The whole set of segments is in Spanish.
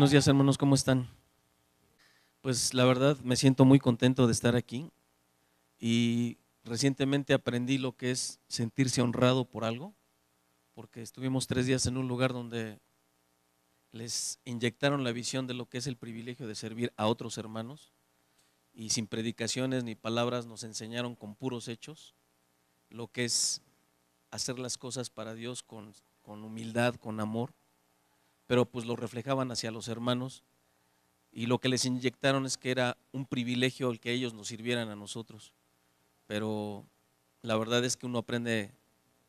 Buenos días, hermanos, ¿cómo están? Pues la verdad me siento muy contento de estar aquí y recientemente aprendí lo que es sentirse honrado por algo, porque estuvimos 3 días en un lugar donde les inyectaron la visión de lo que es el privilegio de servir a otros hermanos y sin predicaciones ni palabras nos enseñaron con puros hechos lo que es hacer las cosas para Dios con humildad, con amor, pero pues lo reflejaban hacia los hermanos. Y lo que les inyectaron es que era un privilegio el que ellos nos sirvieran a nosotros. Pero la verdad es que uno aprende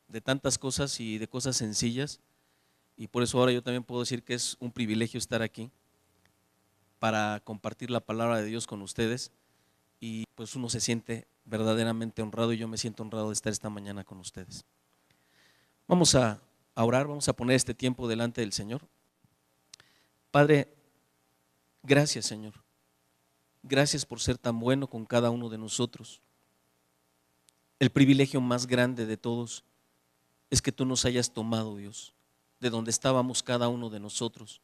de tantas cosas y de cosas sencillas. Y por eso ahora yo también puedo decir que es un privilegio estar aquí para compartir la palabra de Dios con ustedes. Y pues uno se siente verdaderamente honrado y yo me siento honrado de estar esta mañana con ustedes. Vamos a orar, vamos a poner este tiempo delante del Señor. Padre, gracias, Señor. Gracias por ser tan bueno con cada uno de nosotros. El privilegio más grande de todos es que tú nos hayas tomado, Dios, de donde estábamos cada uno de nosotros,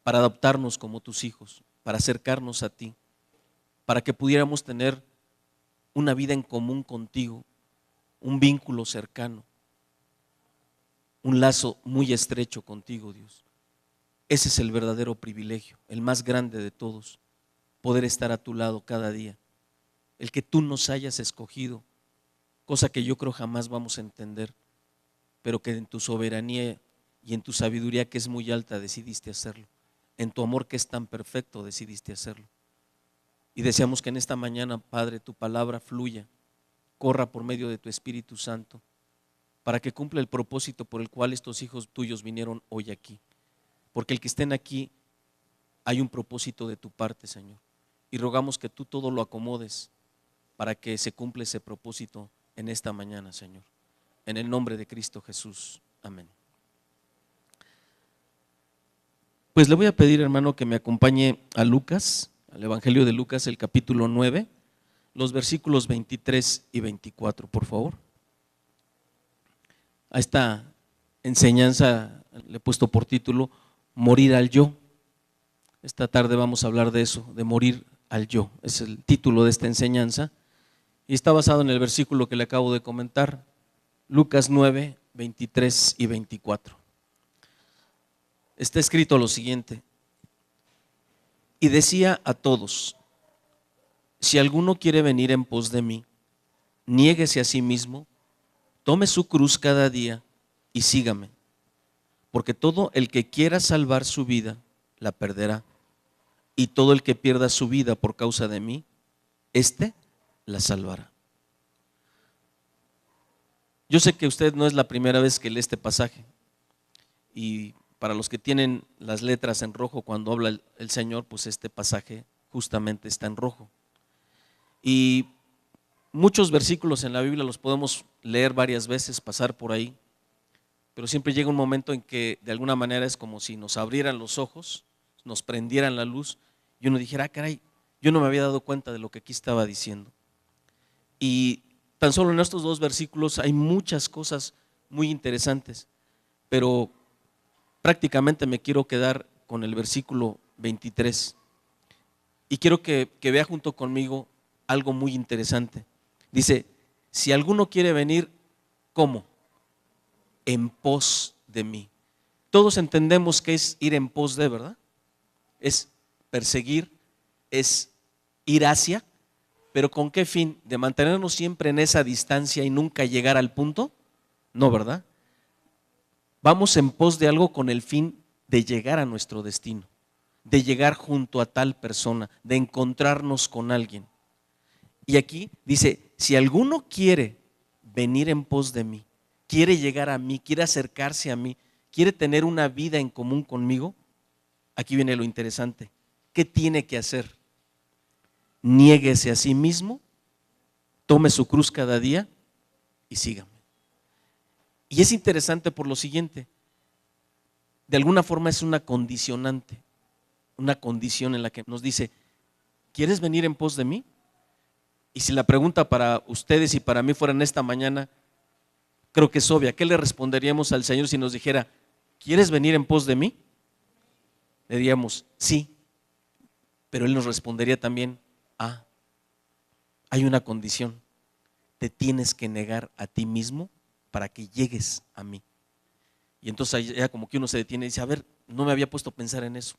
para adoptarnos como tus hijos, para acercarnos a ti, para que pudiéramos tener una vida en común contigo, un vínculo cercano, un lazo muy estrecho contigo, Dios. Ese es el verdadero privilegio, el más grande de todos, poder estar a tu lado cada día, el que tú nos hayas escogido, cosa que yo creo jamás vamos a entender, pero que en tu soberanía y en tu sabiduría que es muy alta decidiste hacerlo, en tu amor que es tan perfecto decidiste hacerlo. Y deseamos que en esta mañana, Padre, tu palabra fluya, corra por medio de tu Espíritu Santo, para que cumpla el propósito por el cual estos hijos tuyos vinieron hoy aquí. Porque el que estén aquí hay un propósito de tu parte, Señor. Y rogamos que tú todo lo acomodes para que se cumpla ese propósito en esta mañana, Señor. En el nombre de Cristo Jesús. Amén. Pues le voy a pedir, hermano, que me acompañe a Lucas, al Evangelio de Lucas, el capítulo 9, los versículos 23 y 24, por favor. A esta enseñanza le he puesto por título Morir al yo. Esta tarde vamos a hablar de eso, de morir al yo. Es el título de esta enseñanza y está basado en el versículo que le acabo de comentar, Lucas 9, 23 y 24. Está escrito lo siguiente: y decía a todos, si alguno quiere venir en pos de mí, niéguese a sí mismo, tome su cruz cada día y sígame. Porque todo el que quiera salvar su vida, la perderá. Y todo el que pierda su vida por causa de mí, éste la salvará. Yo sé que usted no es la primera vez que lee este pasaje. Y para los que tienen las letras en rojo cuando habla el Señor, pues este pasaje justamente está en rojo. Y muchos versículos en la Biblia los podemos leer varias veces, pasar por ahí. Pero siempre llega un momento en que de alguna manera es como si nos abrieran los ojos, nos prendieran la luz y uno dijera, caray, yo no me había dado cuenta de lo que aquí estaba diciendo. Y tan solo en estos dos versículos hay muchas cosas muy interesantes, pero prácticamente me quiero quedar con el versículo 23 y quiero que vea junto conmigo algo muy interesante. Dice, si alguno quiere venir, ¿cómo? En pos de mí. Todos entendemos que es ir en pos de, ¿verdad? Es perseguir, es ir hacia, pero ¿con qué fin? ¿De mantenernos siempre en esa distancia y nunca llegar al punto? No, ¿verdad? Vamos en pos de algo con el fin de llegar a nuestro destino, de llegar junto a tal persona, de encontrarnos con alguien. Y aquí dice, si alguno quiere venir en pos de mí, quiere llegar a mí, quiere acercarse a mí, quiere tener una vida en común conmigo, aquí viene lo interesante. ¿Qué tiene que hacer? Niéguese a sí mismo, tome su cruz cada día y sígame. Y es interesante por lo siguiente, de alguna forma es una condicionante, una condición en la que nos dice, ¿quieres venir en pos de mí? Y si la pregunta para ustedes y para mí fuera en esta mañana, creo que es obvia. ¿Qué le responderíamos al Señor si nos dijera, ¿quieres venir en pos de mí? Le diríamos sí, pero Él nos respondería también, hay una condición, te tienes que negar a ti mismo para que llegues a mí. Y entonces ya como que uno se detiene y dice, a ver, no me había puesto a pensar en eso.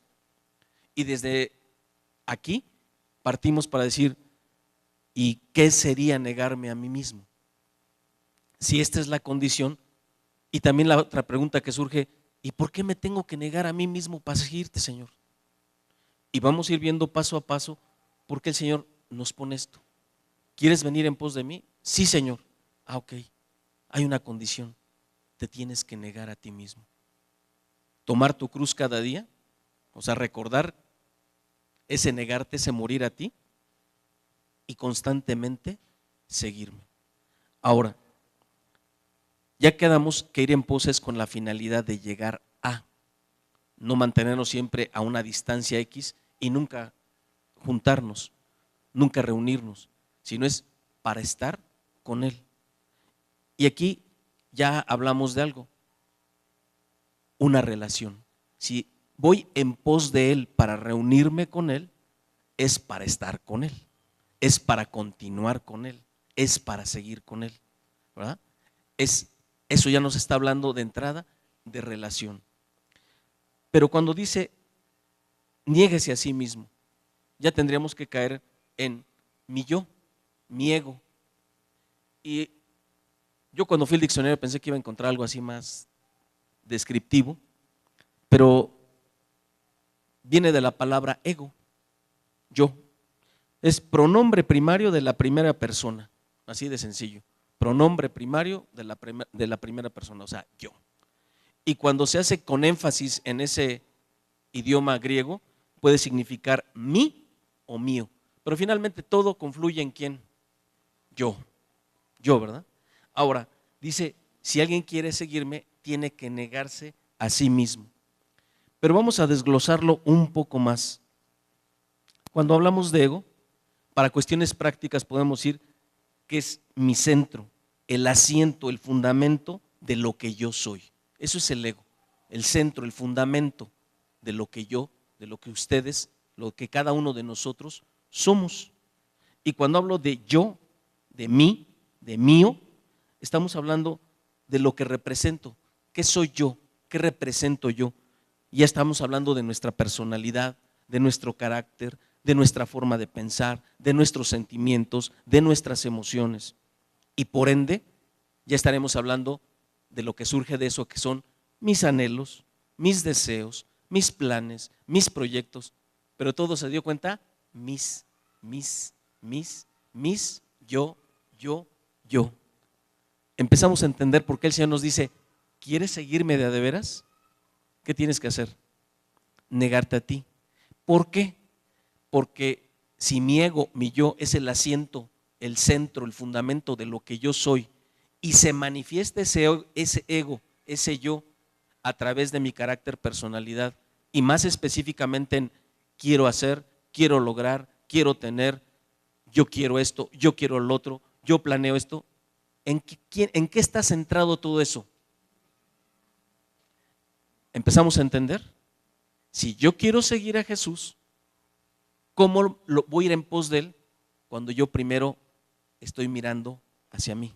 Y desde aquí partimos para decir, ¿y qué sería negarme a mí mismo? Si esta es la condición. Y también la otra pregunta que surge, ¿y por qué me tengo que negar a mí mismo para seguirte, Señor? Y vamos a ir viendo paso a paso por qué el Señor nos pone esto. ¿Quieres venir en pos de mí? Sí, Señor. Ok, hay una condición, te tienes que negar a ti mismo. Tomar tu cruz cada día, o sea, recordar ese negarte, ese morir a ti y constantemente seguirme. Ahora, ya quedamos que ir en pos es con la finalidad de llegar a, no mantenernos siempre a una distancia X y nunca juntarnos, nunca reunirnos, sino es para estar con Él. Y aquí ya hablamos de algo, una relación. Si voy en pos de Él para reunirme con Él, es para estar con Él, es para continuar con Él, es para seguir con Él, ¿verdad? Eso ya nos está hablando de entrada de relación. Pero cuando dice niéguese a sí mismo, ya tendríamos que caer en mi yo, mi ego. Y yo cuando fui al diccionario pensé que iba a encontrar algo así más descriptivo, pero viene de la palabra ego, yo. Es pronombre primario de la primera persona, así de sencillo. Pronombre primario de la primera persona, o sea, yo. Y cuando se hace con énfasis en ese idioma griego, puede significar mí o mío. Pero finalmente todo confluye en quién, yo, ¿verdad? Ahora, dice, si alguien quiere seguirme, tiene que negarse a sí mismo. Pero vamos a desglosarlo un poco más. Cuando hablamos de ego, para cuestiones prácticas podemos decir que es mi centro, el asiento, el fundamento de lo que yo soy. Eso es el ego, el centro, el fundamento de lo que yo, de lo que ustedes, lo que cada uno de nosotros somos. Y cuando hablo de yo, de mí, de mío, estamos hablando de lo que represento. ¿Qué soy yo? ¿Qué represento yo? Y ya estamos hablando de nuestra personalidad, de nuestro carácter, de nuestra forma de pensar, de nuestros sentimientos, de nuestras emociones. Y por ende, ya estaremos hablando de lo que surge de eso, que son mis anhelos, mis deseos, mis planes, mis proyectos. Pero todo se dio cuenta, mis, yo. Empezamos a entender por qué el Señor nos dice, ¿quieres seguirme de veras? ¿Qué tienes que hacer? Negarte a ti. ¿Por qué? Porque si mi ego, mi yo, es el asiento, el centro, el fundamento de lo que yo soy, y se manifiesta ese ego, ese yo, a través de mi carácter, personalidad, y más específicamente en quiero hacer, quiero lograr, quiero tener, yo quiero esto, yo quiero lo otro, yo planeo esto. ¿En qué está centrado todo eso? Empezamos a entender. Si yo quiero seguir a Jesús, ¿cómo voy a ir en pos de Él? Cuando yo primero estoy mirando hacia mí,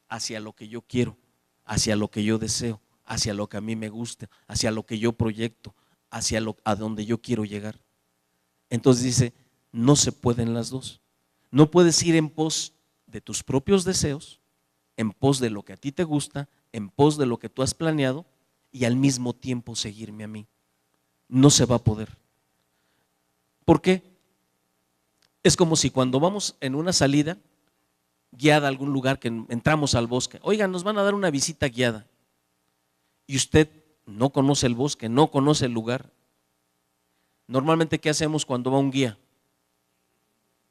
hacia lo que yo quiero, hacia lo que yo deseo, hacia lo que a mí me gusta, hacia lo que yo proyecto, a donde yo quiero llegar. Entonces dice, no se pueden las dos. No puedes ir en pos de tus propios deseos, en pos de lo que a ti te gusta, en pos de lo que tú has planeado y al mismo tiempo seguirme a mí. No se va a poder. ¿Por qué? Es como si cuando vamos en una salida guiada a algún lugar, que entramos al bosque, oigan, nos van a dar una visita guiada y usted no conoce el bosque, no conoce el lugar. Normalmente, ¿qué hacemos cuando va un guía?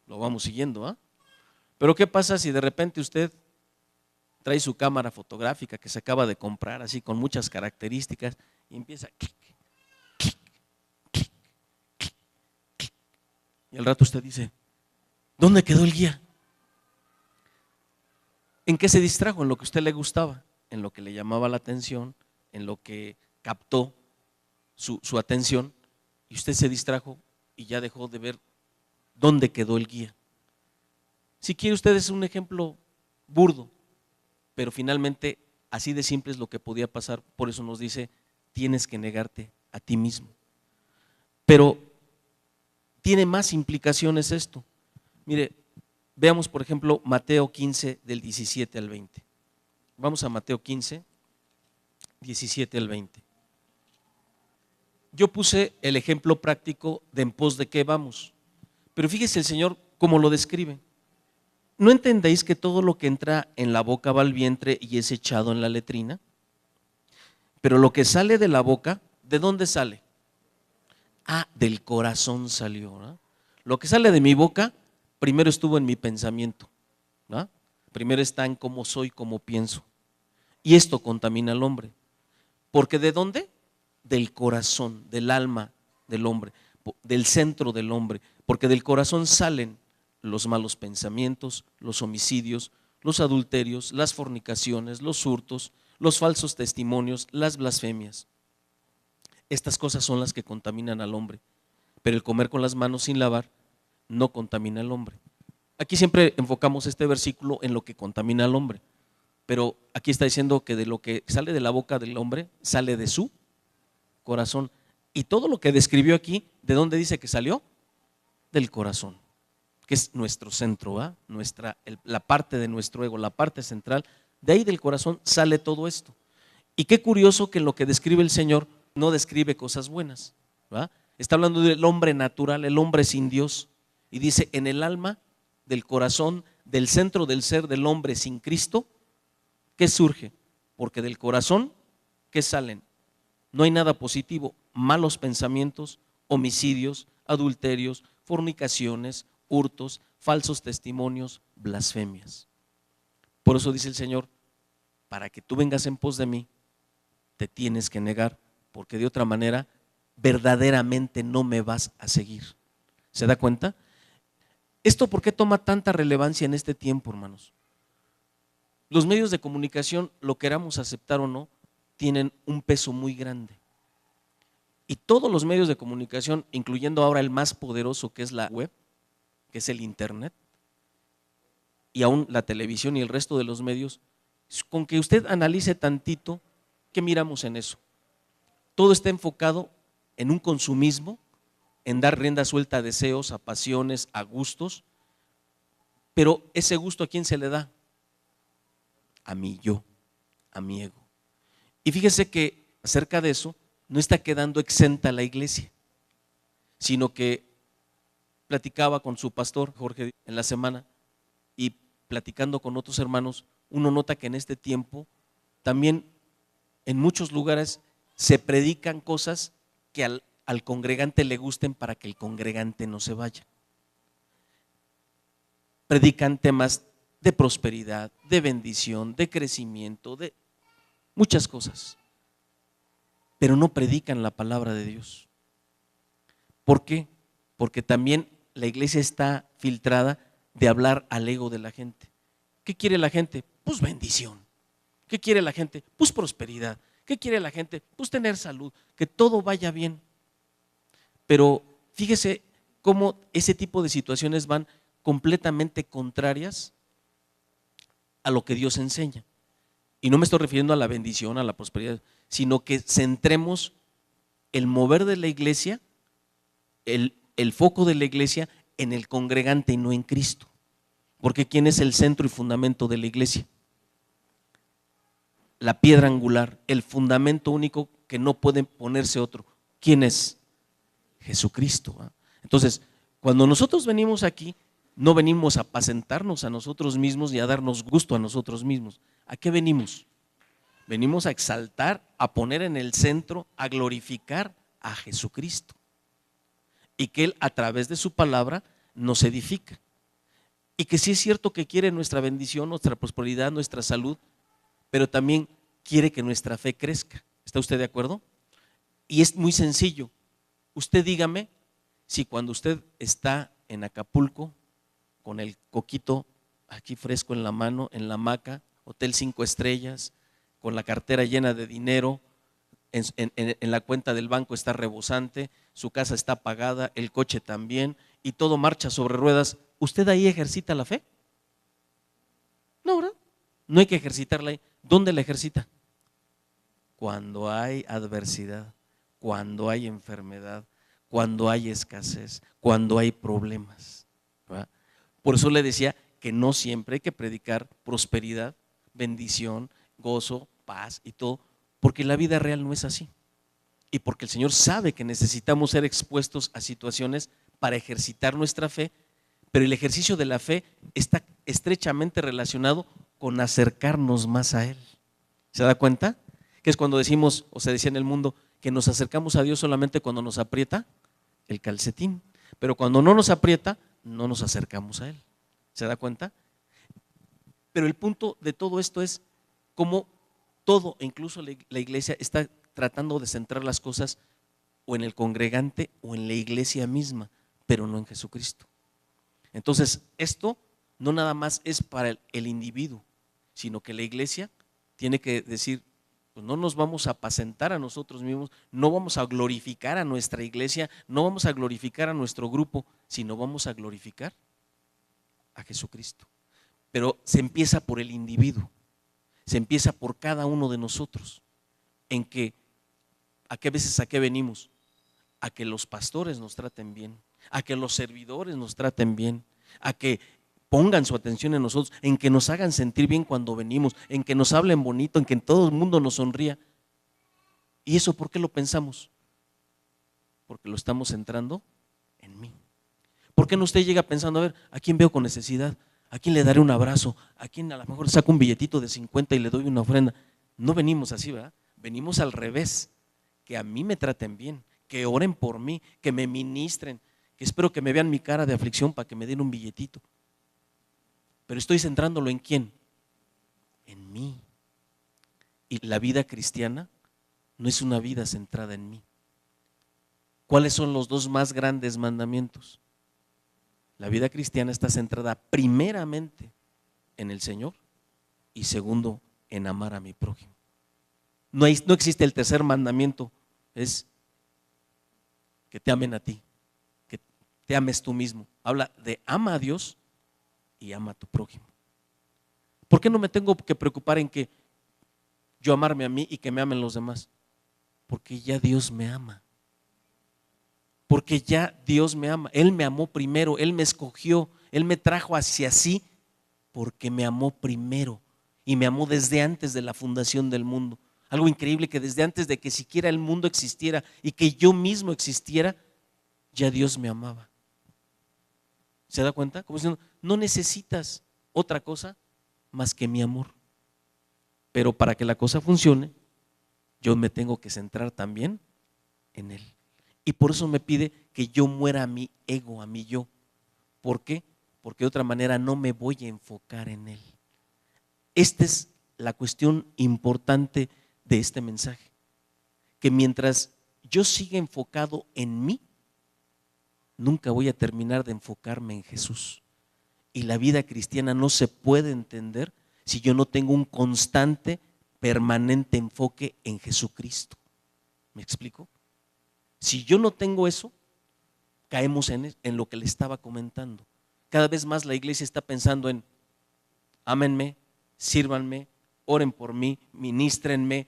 Lo vamos siguiendo, ¿ah? Pero ¿qué pasa si de repente usted trae su cámara fotográfica que se acaba de comprar, así con muchas características, y empieza y al rato usted dice, ¿dónde quedó el guía? ¿En qué se distrajo? En lo que a usted le gustaba, en lo que le llamaba la atención, en lo que captó su atención, y usted se distrajo y ya dejó de ver dónde quedó el guía. Si quiere usted es un ejemplo burdo, pero finalmente así de simple es lo que podía pasar. Por eso nos dice, tienes que negarte a ti mismo. Pero tiene más implicaciones esto. Mire, veamos por ejemplo Mateo 15 del 17 al 20. Vamos a Mateo 15, 17 al 20. Yo puse el ejemplo práctico de en pos de qué vamos, pero fíjese el Señor cómo lo describe. ¿No entendéis que todo lo que entra en la boca va al vientre y es echado en la letrina? Pero lo que sale de la boca, ¿de dónde sale? Ah, del corazón salió, ¿no? Lo que sale de mi boca, primero estuvo en mi pensamiento, ¿no? Primero está en cómo soy, cómo pienso. Y esto contamina al hombre. ¿Porque de dónde? Del corazón, del alma del hombre, del centro del hombre. Porque del corazón salen los malos pensamientos, los homicidios, los adulterios, las fornicaciones, los hurtos, los falsos testimonios, las blasfemias. Estas cosas son las que contaminan al hombre, pero el comer con las manos sin lavar no contamina al hombre. Aquí siempre enfocamos este versículo en lo que contamina al hombre, pero aquí está diciendo que de lo que sale de la boca del hombre sale de su corazón. Y todo lo que describió aquí, ¿de dónde dice que salió? Del corazón, que es nuestro centro, ¿va? La parte de nuestro ego, la parte central, de ahí del corazón sale todo esto. Y qué curioso que en lo que describe el Señor no describe cosas buenas, ¿va? Está hablando del hombre natural, el hombre sin Dios, y dice en el alma, del corazón, del centro del ser del hombre sin Cristo, ¿qué surge? Porque del corazón, ¿qué salen? No hay nada positivo, malos pensamientos, homicidios, adulterios, fornicaciones, hurtos, falsos testimonios, blasfemias. Por eso dice el Señor, para que tú vengas en pos de mí, te tienes que negar, porque de otra manera verdaderamente no me vas a seguir. ¿Se da cuenta? ¿Esto por qué toma tanta relevancia en este tiempo, hermanos? Los medios de comunicación, lo queramos aceptar o no, tienen un peso muy grande. Y todos los medios de comunicación, incluyendo ahora el más poderoso que es la web, que es el internet, y aún la televisión y el resto de los medios, con que usted analice tantito, ¿qué miramos en eso? Todo está enfocado en un consumismo, en dar rienda suelta a deseos, a pasiones, a gustos, pero ese gusto ¿a quién se le da? A mi yo, a mi ego. Y fíjese que acerca de eso no está quedando exenta la iglesia, sino que platicaba con su pastor Jorge en la semana y platicando con otros hermanos, uno nota que en este tiempo también en muchos lugares se predican cosas que al congregante le gusten para que el congregante no se vaya. Predican temas de prosperidad, de bendición, de crecimiento, de muchas cosas, pero no predican la palabra de Dios. ¿Por qué? Porque también la iglesia está filtrada de hablar al ego de la gente. ¿Qué quiere la gente? Pues bendición. ¿Qué quiere la gente? Pues prosperidad. ¿Qué quiere la gente? Pues tener salud, que todo vaya bien. Pero fíjese cómo ese tipo de situaciones van completamente contrarias a lo que Dios enseña. Y no me estoy refiriendo a la bendición, a la prosperidad, sino que centremos el mover de la iglesia, el foco de la iglesia en el congregante y no en Cristo. Porque ¿quién es el centro y fundamento de la iglesia? La piedra angular, el fundamento único que no puede ponerse otro. ¿Quién es? Jesucristo. Entonces, cuando nosotros venimos aquí, no venimos a apacentarnos a nosotros mismos y a darnos gusto a nosotros mismos. ¿A qué venimos? Venimos a exaltar, a poner en el centro, a glorificar a Jesucristo. Y que Él a través de su palabra nos edifica. Y que sí es cierto que quiere nuestra bendición, nuestra prosperidad, nuestra salud, pero también quiere que nuestra fe crezca. ¿Está usted de acuerdo? Y es muy sencillo. Usted dígame si cuando usted está en Acapulco con el coquito aquí fresco en la mano, en la hamaca, hotel 5 estrellas, con la cartera llena de dinero, en la cuenta del banco está rebosante, su casa está pagada, el coche también, y todo marcha sobre ruedas, ¿usted ahí ejercita la fe? No, ¿verdad? No hay que ejercitarla ahí. ¿Dónde la ejercita? Cuando hay adversidad, cuando hay enfermedad, cuando hay escasez, cuando hay problemas, ¿verdad? Por eso le decía que no siempre hay que predicar prosperidad, bendición, gozo, paz y todo, porque la vida real no es así. Y porque el Señor sabe que necesitamos ser expuestos a situaciones para ejercitar nuestra fe, pero el ejercicio de la fe está estrechamente relacionado con acercarnos más a Él. ¿Se da cuenta? Que es cuando decimos, o se decía en el mundo, que nos acercamos a Dios solamente cuando nos aprieta el calcetín, pero cuando no nos aprieta, no nos acercamos a Él. ¿Se da cuenta? Pero el punto de todo esto es cómo todo, incluso la iglesia, está tratando de centrar las cosas o en el congregante o en la iglesia misma, pero no en Jesucristo. Entonces, esto no nada más es para el individuo, sino que la iglesia tiene que decir, pues no nos vamos a apacentar a nosotros mismos, no vamos a glorificar a nuestra iglesia, no vamos a glorificar a nuestro grupo, sino vamos a glorificar a Jesucristo. Pero se empieza por el individuo, se empieza por cada uno de nosotros, en que a qué veces a qué venimos, a que los pastores nos traten bien, a que los servidores nos traten bien, a que pongan su atención en nosotros, en que nos hagan sentir bien cuando venimos, en que nos hablen bonito, en que todo el mundo nos sonría. ¿Y eso por qué lo pensamos? Porque lo estamos centrando en mí. ¿Por qué no usted llega pensando, a ver, a quién veo con necesidad? ¿A quién le daré un abrazo? ¿A quién a lo mejor saco un billetito de 50 y le doy una ofrenda? No venimos así, ¿verdad? Venimos al revés, que a mí me traten bien, que oren por mí, que me ministren, que espero que me vean mi cara de aflicción para que me den un billetito. Pero estoy centrándolo en quién, en mí. Y la vida cristiana no es una vida centrada en mí. ¿Cuáles son los dos más grandes mandamientos? La vida cristiana está centrada primeramente en el Señor y segundo en amar a mi prójimo. No existe el tercer mandamiento, es que te amen a ti, que te ames tú mismo. Habla de ama a Dios y ama a tu prójimo. ¿Por qué no me tengo que preocupar en que yo amarme a mí y que me amen los demás? Porque ya Dios me ama. Porque ya Dios me ama. Él me amó primero, Él me escogió, Él me trajo hacia sí porque me amó primero y me amó desde antes de la fundación del mundo. Algo increíble, que desde antes de que siquiera el mundo existiera y que yo mismo existiera, ya Dios me amaba. ¿Se da cuenta? Como diciendo, no necesitas otra cosa más que mi amor. Pero para que la cosa funcione, yo me tengo que centrar también en Él. Y por eso me pide que yo muera a mi ego, a mi yo. ¿Por qué? Porque de otra manera no me voy a enfocar en Él. Esta es la cuestión importante de este mensaje. Que mientras yo siga enfocado en mí, nunca voy a terminar de enfocarme en Jesús. Y la vida cristiana no se puede entender si yo no tengo un constante, permanente enfoque en Jesucristo. ¿Me explico? Si yo no tengo eso, caemos en lo que le estaba comentando. Cada vez más la iglesia está pensando en ámenme, sírvanme, oren por mí, ministrenme,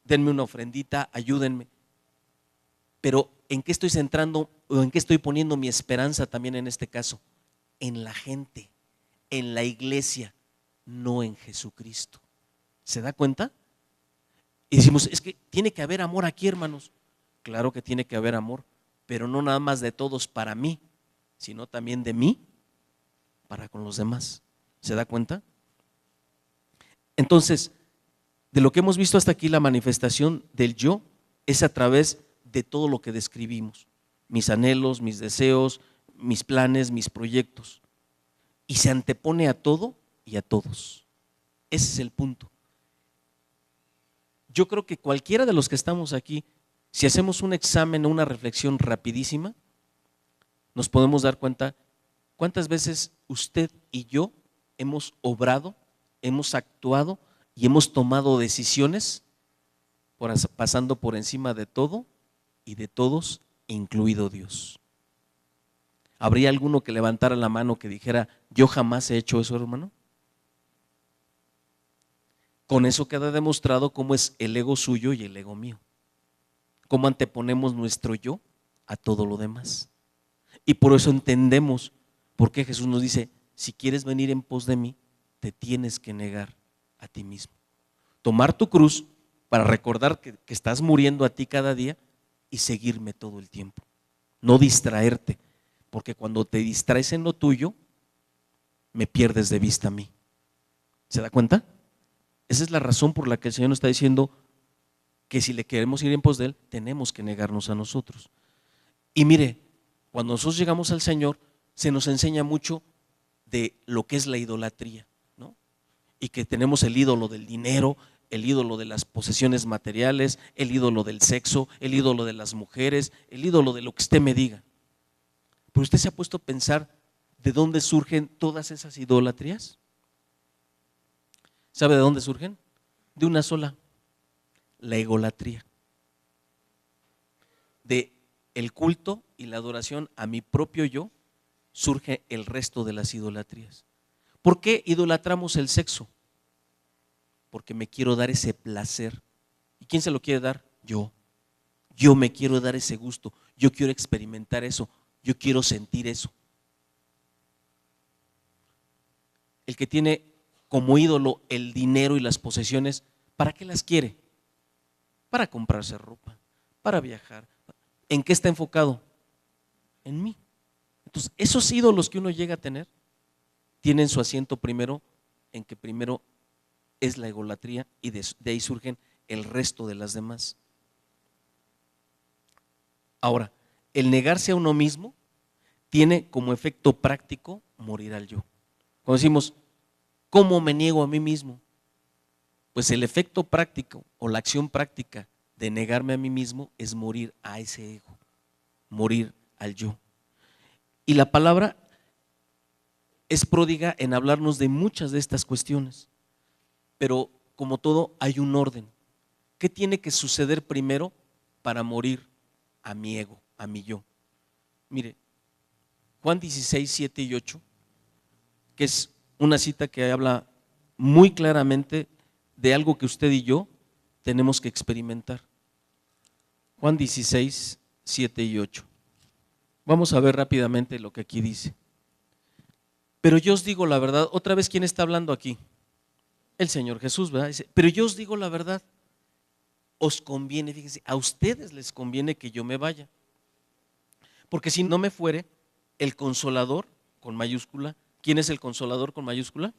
denme una ofrendita, ayúdenme. Pero ¿en qué estoy centrando o en qué estoy poniendo mi esperanza también en este caso? En la gente, en la iglesia, no en Jesucristo. ¿Se da cuenta? Y decimos, es que tiene que haber amor aquí, hermanos. Claro que tiene que haber amor, pero no nada más de todos para mí, sino también de mí para con los demás. ¿Se da cuenta? Entonces, de lo que hemos visto hasta aquí, la manifestación del yo es a través de todo lo que describimos. Mis anhelos, mis deseos, mis planes, mis proyectos. Y se antepone a todo y a todos. Ese es el punto. Yo creo que cualquiera de los que estamos aquí, si hacemos un examen o una reflexión rapidísima, nos podemos dar cuenta cuántas veces usted y yo hemos obrado, hemos actuado y hemos tomado decisiones pasando por encima de todo y de todos, incluido Dios. ¿Habría alguno que levantara la mano que dijera, yo jamás he hecho eso, hermano? Con eso queda demostrado cómo es el ego suyo y el ego mío. Cómo anteponemos nuestro yo a todo lo demás. Y por eso entendemos por qué Jesús nos dice, si quieres venir en pos de mí, te tienes que negar a ti mismo. Tomar tu cruz para recordar que estás muriendo a ti cada día y seguirme todo el tiempo. No distraerte, porque cuando te distraes en lo tuyo, me pierdes de vista a mí. ¿Se da cuenta? Esa es la razón por la que el Señor nos está diciendo que si le queremos ir en pos de Él, tenemos que negarnos a nosotros. Y mire, cuando nosotros llegamos al Señor, se nos enseña mucho de lo que es la idolatría, ¿no? Y que tenemos el ídolo del dinero, el ídolo de las posesiones materiales, el ídolo del sexo, el ídolo de las mujeres, el ídolo de lo que usted me diga. Pero usted se ha puesto a pensar de dónde surgen todas esas idolatrías. ¿Sabe de dónde surgen? De una sola, la egolatría. De el culto y la adoración a mi propio yo surge el resto de las idolatrías. ¿Por qué idolatramos el sexo? Porque me quiero dar ese placer. ¿Y quién se lo quiere dar? Yo. Yo me quiero dar ese gusto. Yo quiero experimentar eso. Yo quiero sentir eso. El que tiene como ídolo el dinero y las posesiones, ¿para qué las quiere? Para comprarse ropa, para viajar. ¿En qué está enfocado? En mí. Entonces, esos ídolos que uno llega a tener tienen su asiento primero en que primero es la egolatría y de ahí surgen el resto de las demás. Ahora, el negarse a uno mismo tiene como efecto práctico morir al yo. Cuando decimos, ¿cómo me niego a mí mismo? Pues el efecto práctico o la acción práctica de negarme a mí mismo es morir a ese ego, morir al yo. Y la palabra es pródiga en hablarnos de muchas de estas cuestiones, pero como todo hay un orden. ¿Qué tiene que suceder primero para morir a mi ego, a mi yo? Mire, Juan 16, 7 y 8, que es una cita que habla muy claramente de algo que usted y yo tenemos que experimentar. Juan 16, 7 y 8. Vamos a ver rápidamente lo que aquí dice. Pero yo os digo la verdad. Otra vez, ¿quién está hablando aquí? El Señor Jesús, ¿verdad? Dice, pero yo os digo la verdad. Os conviene, fíjense, a ustedes les conviene que yo me vaya. Porque si no me fuere, el Consolador, con mayúscula, ¿quién es el Consolador con mayúscula?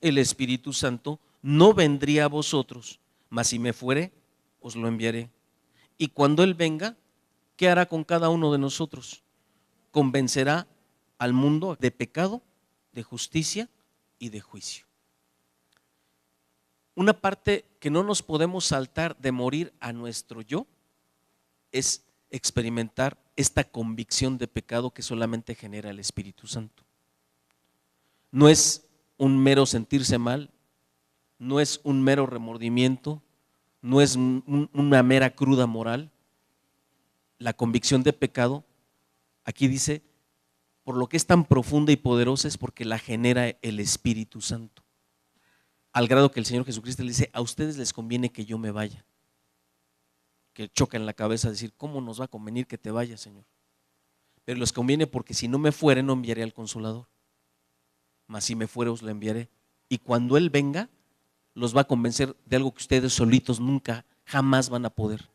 El Espíritu Santo no vendría a vosotros, mas si me fuere, os lo enviaré. Y cuando Él venga, ¿qué hará con cada uno de nosotros? Convencerá al mundo de pecado, de justicia y de juicio. Una parte que no nos podemos saltar de morir a nuestro yo es experimentar esta convicción de pecado que solamente genera el Espíritu Santo. No es un mero sentirse mal, no es un mero remordimiento, no es una mera cruda moral. La convicción de pecado, aquí dice, por lo que es tan profunda y poderosa es porque la genera el Espíritu Santo. Al grado que el Señor Jesucristo le dice, a ustedes les conviene que yo me vaya. Que choca en la cabeza decir, ¿cómo nos va a convenir que te vayas, Señor? Pero les conviene porque si no me fuere, no enviaré al Consolador. Mas si me fuere, os lo enviaré. Y cuando Él venga, los va a convencer de algo que ustedes solitos nunca, jamás van a poder.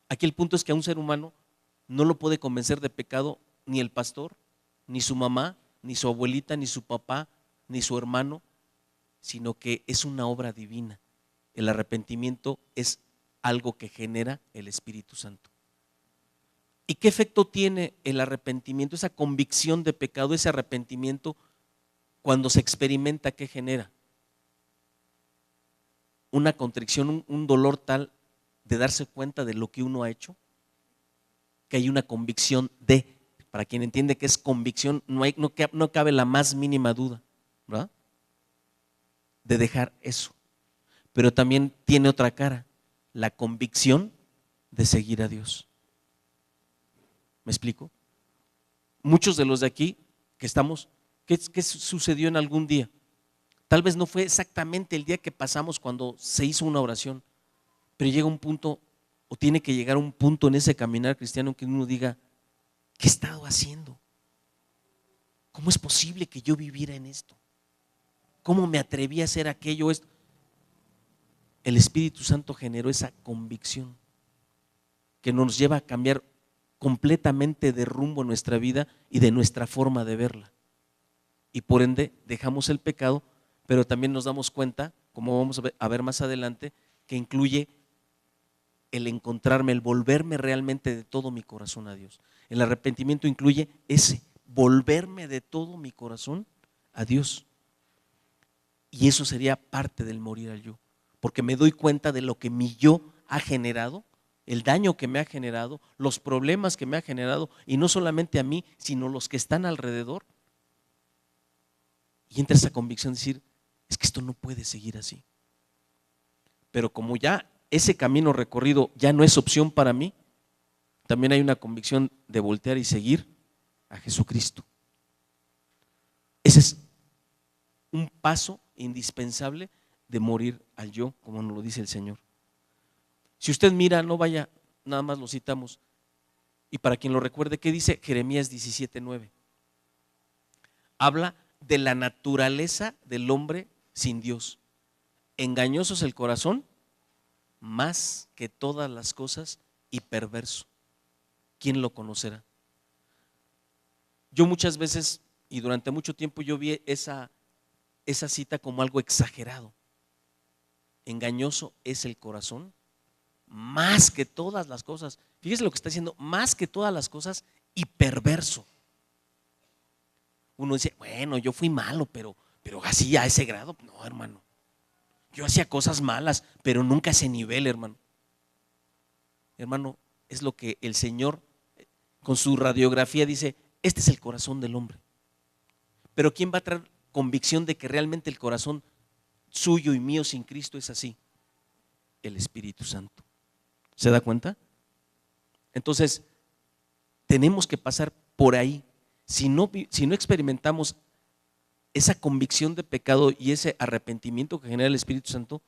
Aquí el punto es que a un ser humano no lo puede convencer de pecado ni el pastor, ni su mamá, ni su abuelita, ni su papá, ni su hermano, sino que es una obra divina. El arrepentimiento es algo que genera el Espíritu Santo. ¿Y qué efecto tiene el arrepentimiento, esa convicción de pecado, ese arrepentimiento cuando se experimenta? ¿Qué genera? Una contrición, un dolor tal de darse cuenta de lo que uno ha hecho, que hay una convicción de, para quien entiende que es convicción, no cabe la más mínima duda, ¿verdad? De dejar eso. Pero también tiene otra cara, la convicción de seguir a Dios. ¿Me explico? Muchos de los de aquí que estamos, ¿qué sucedió en algún día? Tal vez no fue exactamente el día que pasamos cuando se hizo una oración, pero llega un punto, o tiene que llegar un punto en ese caminar cristiano que uno diga, ¿qué he estado haciendo? ¿Cómo es posible que yo viviera en esto? ¿Cómo me atreví a hacer aquello, esto? El Espíritu Santo generó esa convicción que nos lleva a cambiar completamente de rumbo en nuestra vida y de nuestra forma de verla. Y por ende dejamos el pecado, pero también nos damos cuenta, como vamos a ver más adelante, que incluye el encontrarme, el volverme realmente de todo mi corazón a Dios. El arrepentimiento incluye ese, volverme de todo mi corazón a Dios. Y eso sería parte del morir al yo, porque me doy cuenta de lo que mi yo ha generado, el daño que me ha generado, los problemas que me ha generado, y no solamente a mí, sino los que están alrededor. Y entra esa convicción de decir, es que esto no puede seguir así. Pero como ya ese camino recorrido ya no es opción para mí, también hay una convicción de voltear y seguir a Jesucristo. Ese es un paso indispensable de morir al yo, como nos lo dice el Señor. Si usted mira, no vaya, nada más lo citamos, y para quien lo recuerde, ¿qué dice Jeremías 17:9? Habla de la naturaleza del hombre sin Dios. Engañoso es el corazón más que todas las cosas y perverso. ¿Quién lo conocerá? Yo muchas veces y durante mucho tiempo yo vi esa cita como algo exagerado. Engañoso es el corazón más que todas las cosas. Fíjese lo que está diciendo, más que todas las cosas y perverso. Uno dice, bueno, yo fui malo, pero así a ese grado, no, hermano. Yo hacía cosas malas, pero nunca a ese nivel, hermano. Hermano, es lo que el Señor con su radiografía dice, este es el corazón del hombre. Pero ¿quién va a traer convicción de que realmente el corazón suyo y mío sin Cristo es así? El Espíritu Santo. ¿Se da cuenta? Entonces, tenemos que pasar por ahí. Si no experimentamos esa convicción de pecado y ese arrepentimiento que genera el Espíritu Santo,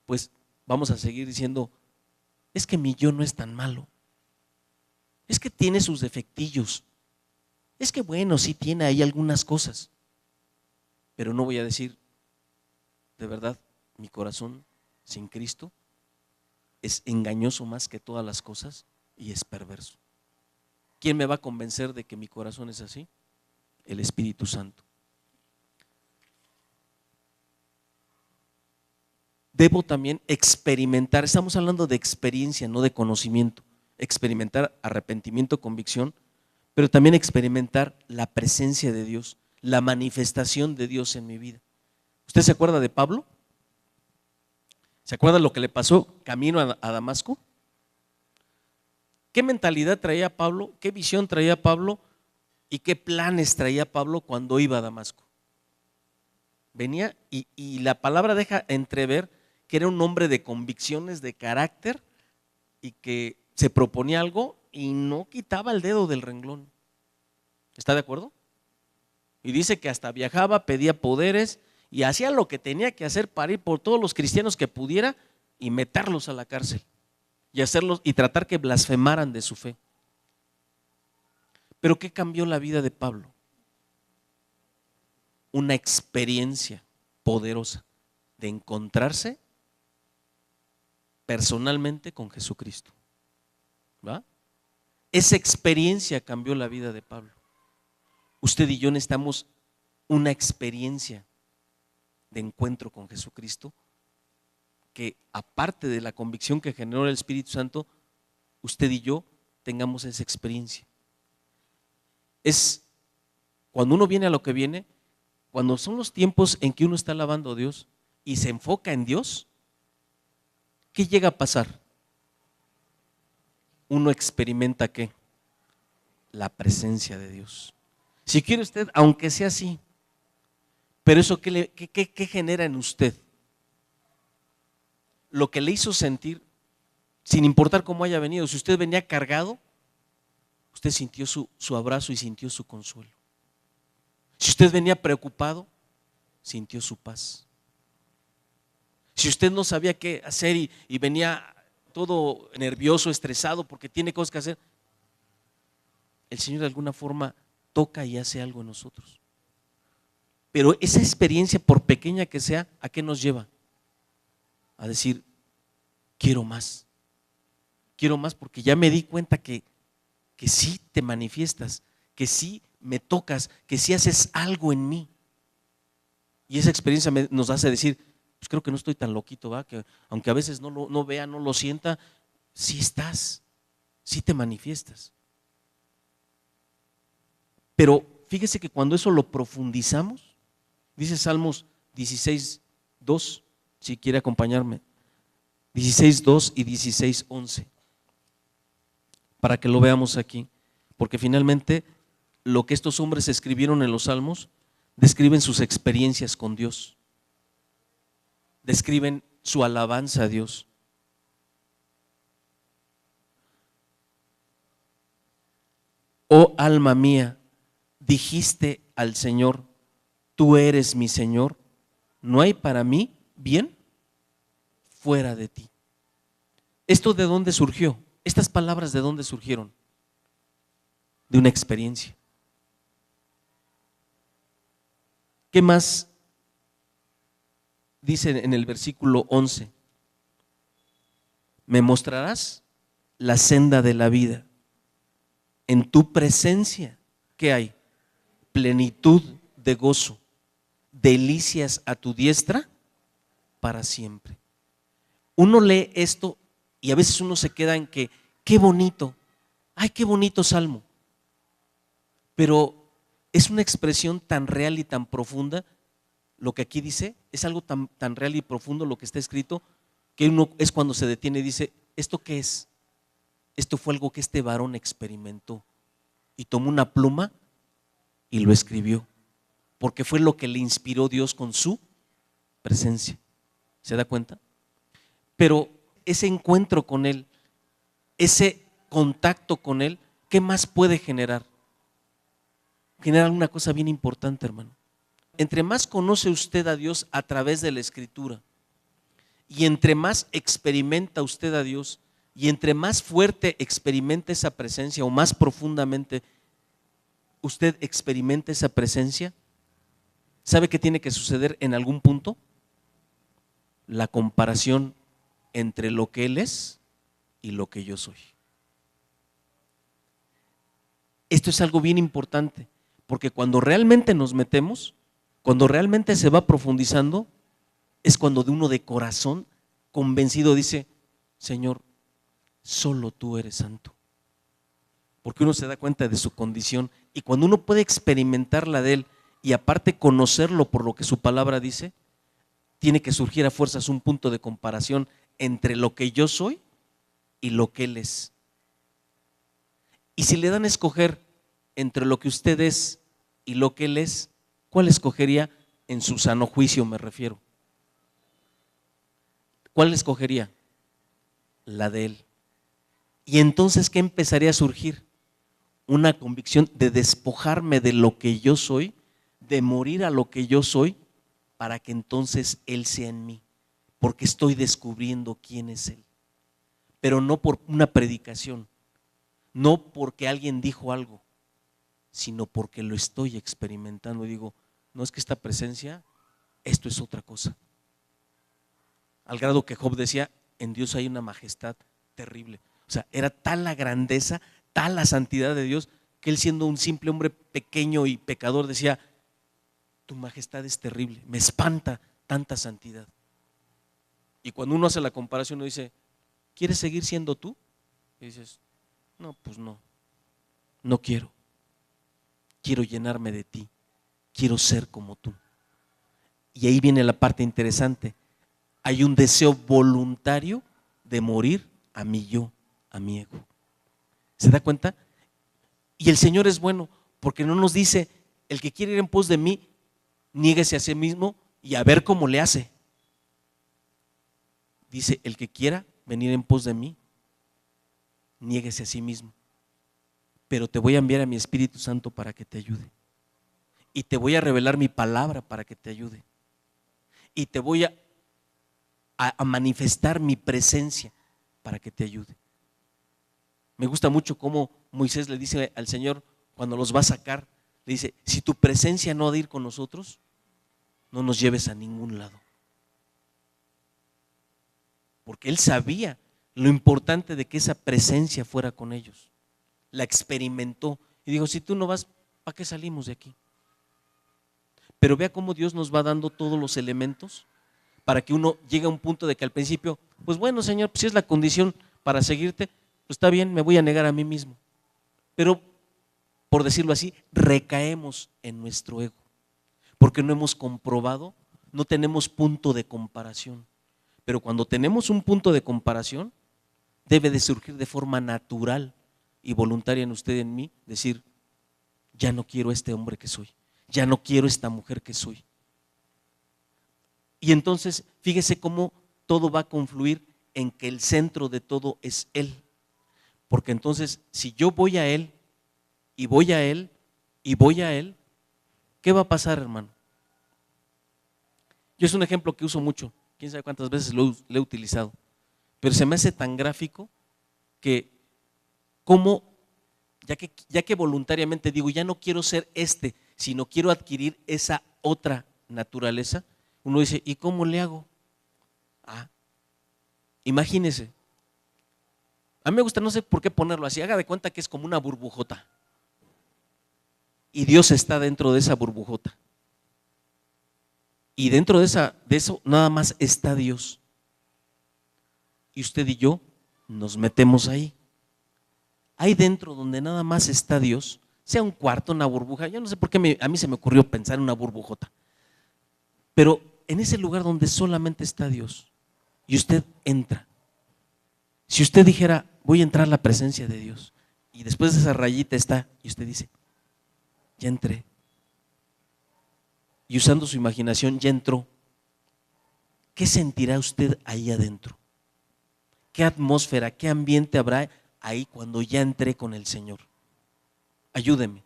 pues vamos a seguir diciendo, es que mi yo no es tan malo, es que tiene sus defectillos, es que bueno, sí tiene ahí algunas cosas, pero no voy a decir, de verdad, mi corazón sin Cristo es engañoso más que todas las cosas y es perverso. ¿Quién me va a convencer de que mi corazón es así? El Espíritu Santo. Debo también experimentar, estamos hablando de experiencia, no de conocimiento, experimentar arrepentimiento, convicción, pero también experimentar la presencia de Dios, la manifestación de Dios en mi vida. ¿Usted se acuerda de Pablo? ¿Se acuerda lo que le pasó camino a Damasco? ¿Qué mentalidad traía Pablo? ¿Qué visión traía Pablo? ¿Y qué planes traía Pablo cuando iba a Damasco? Venía y la palabra deja entrever que era un hombre de convicciones, de carácter, y que se proponía algo y no quitaba el dedo del renglón. ¿Está de acuerdo? Y dice que hasta viajaba, pedía poderes y hacía lo que tenía que hacer para ir por todos los cristianos que pudiera y meterlos a la cárcel y hacerlos y tratar que blasfemaran de su fe. Pero ¿qué cambió la vida de Pablo? Una experiencia poderosa de encontrarse personalmente con Jesucristo. ¿Va? Esa experiencia cambió la vida de Pablo. Usted y yo necesitamos una experiencia de encuentro con Jesucristo que, aparte de la convicción que generó el Espíritu Santo, usted y yo tengamos esa experiencia. Es cuando uno viene a lo que viene, cuando son los tiempos en que uno está alabando a Dios y se enfoca en Dios, ¿qué llega a pasar? Uno experimenta ¿qué? La presencia de Dios. Si quiere usted, aunque sea así, pero eso ¿qué genera en usted? Lo que le hizo sentir, sin importar cómo haya venido, si usted venía cargado, usted sintió su abrazo y sintió su consuelo. Si usted venía preocupado, sintió su paz. Si usted no sabía qué hacer y venía todo nervioso, estresado porque tiene cosas que hacer, el Señor de alguna forma toca y hace algo en nosotros. Pero esa experiencia, por pequeña que sea, ¿a qué nos lleva? A decir, quiero más. Quiero más porque ya me di cuenta que sí te manifiestas, que sí me tocas, que sí haces algo en mí. Y esa experiencia nos hace decir, pues creo que no estoy tan loquito, ¿va? Que aunque a veces no vea, no lo sienta, sí estás, sí te manifiestas. Pero fíjese que cuando eso lo profundizamos, dice Salmos 16:2, si quiere acompañarme, 16:2 y 16:11, para que lo veamos aquí, porque finalmente lo que estos hombres escribieron en los Salmos describen sus experiencias con Dios, describen su alabanza a Dios. Oh alma mía, dijiste al Señor, tú eres mi Señor, no hay para mí bien fuera de ti. ¿Esto de dónde surgió? Estas palabras, ¿de dónde surgieron? De una experiencia. ¿Qué más dice en el versículo 11? Me mostrarás la senda de la vida. En tu presencia, ¿qué hay? Plenitud de gozo, delicias a tu diestra para siempre. Uno lee esto y a veces uno se queda en que, qué bonito, ay, qué bonito salmo. Pero es una expresión tan real y tan profunda, lo que aquí dice, es algo tan real y profundo lo que está escrito, que uno es cuando se detiene y dice, ¿esto qué es? Esto fue algo que este varón experimentó y tomó una pluma y lo escribió, porque fue lo que le inspiró Dios con su presencia. ¿Se da cuenta? Pero ese encuentro con Él, ese contacto con Él, ¿qué más puede generar? Genera una cosa bien importante, hermano. Entre más conoce usted a Dios a través de la Escritura y entre más experimenta usted a Dios y entre más fuerte experimenta esa presencia o más profundamente usted experimenta esa presencia, ¿sabe qué tiene que suceder en algún punto? La comparación entre lo que Él es y lo que yo soy. Esto es algo bien importante, porque cuando realmente nos metemos, cuando realmente se va profundizando, es cuando de uno de corazón convencido dice, Señor, solo tú eres santo. Porque uno se da cuenta de su condición y cuando uno puede experimentar la de Él y aparte conocerlo por lo que su palabra dice, tiene que surgir a fuerzas un punto de comparación entre lo que yo soy y lo que Él es. Y si le dan a escoger entre lo que usted es y lo que Él es, ¿cuál escogería? En su sano juicio me refiero. ¿Cuál escogería? La de Él. Y entonces, ¿qué empezaría a surgir? Una convicción de despojarme de lo que yo soy, de morir a lo que yo soy, para que entonces Él sea en mí, porque estoy descubriendo quién es Él. Pero no por una predicación, no porque alguien dijo algo, sino porque lo estoy experimentando. Y digo, no es que esta presencia, esto es otra cosa. Al grado que Job decía, en Dios hay una majestad terrible. O sea, era tal la grandeza, tal la santidad de Dios, que él siendo un simple hombre pequeño y pecador decía, tu majestad es terrible, me espanta tanta santidad. Y cuando uno hace la comparación, uno dice, ¿quieres seguir siendo tú? Y dices, no, pues no quiero. Quiero llenarme de ti, quiero ser como tú. Y ahí viene la parte interesante. Hay un deseo voluntario de morir a mi yo, a mi ego. ¿Se da cuenta? Y el Señor es bueno porque no nos dice, el que quiere ir en pos de mí, niéguese a sí mismo y a ver cómo le hace. Dice, el que quiera venir en pos de mí, niéguese a sí mismo. pero te voy a enviar a mi Espíritu Santo para que te ayude. Y te voy a revelar mi palabra para que te ayude. Y te voy a manifestar mi presencia para que te ayude. Me gusta mucho cómo Moisés le dice al Señor cuando los va a sacar, le dice, si tu presencia no ha de ir con nosotros, no nos lleves a ningún lado. Porque él sabía lo importante de que esa presencia fuera con ellos. La experimentó y dijo, si tú no vas, ¿para qué salimos de aquí? Pero vea cómo Dios nos va dando todos los elementos para que uno llegue a un punto de que al principio, pues bueno, Señor, pues si es la condición para seguirte, pues está bien, me voy a negar a mí mismo. Pero, por decirlo así, recaemos en nuestro ego, porque no hemos comprobado, no tenemos punto de comparación. Pero cuando tenemos un punto de comparación, debe de surgir de forma natural y voluntaria en usted y en mí, decir, ya no quiero este hombre que soy, ya no quiero esta mujer que soy. Y entonces, fíjese cómo todo va a confluir en que el centro de todo es Él. Porque entonces, si yo voy a Él, y voy a Él, y voy a Él, ¿qué va a pasar, hermano? Yo es un ejemplo que uso mucho, quién sabe cuántas veces lo he utilizado, pero se me hace tan gráfico que como, ya que voluntariamente digo, ya no quiero ser sino quiero adquirir esa otra naturaleza, uno dice, ¿y cómo le hago? Imagínese, a mí me gusta, no sé por qué ponerlo así, haga de cuenta que es como una burbujota y Dios está dentro de esa burbujota y dentro de eso nada más está Dios y usted y yo nos metemos ahí dentro donde nada más está Dios, sea un cuarto, una burbuja, yo no sé por qué a mí se me ocurrió pensar en una burbujota, pero en ese lugar donde solamente está Dios y usted entra, si usted dijera, voy a entrar a la presencia de Dios y después de esa rayita está y usted dice, ya entré, y usando su imaginación ya entró, ¿qué sentirá usted ahí adentro? ¿Qué atmósfera, qué ambiente habrá ahí cuando ya entré con el Señor? Ayúdeme.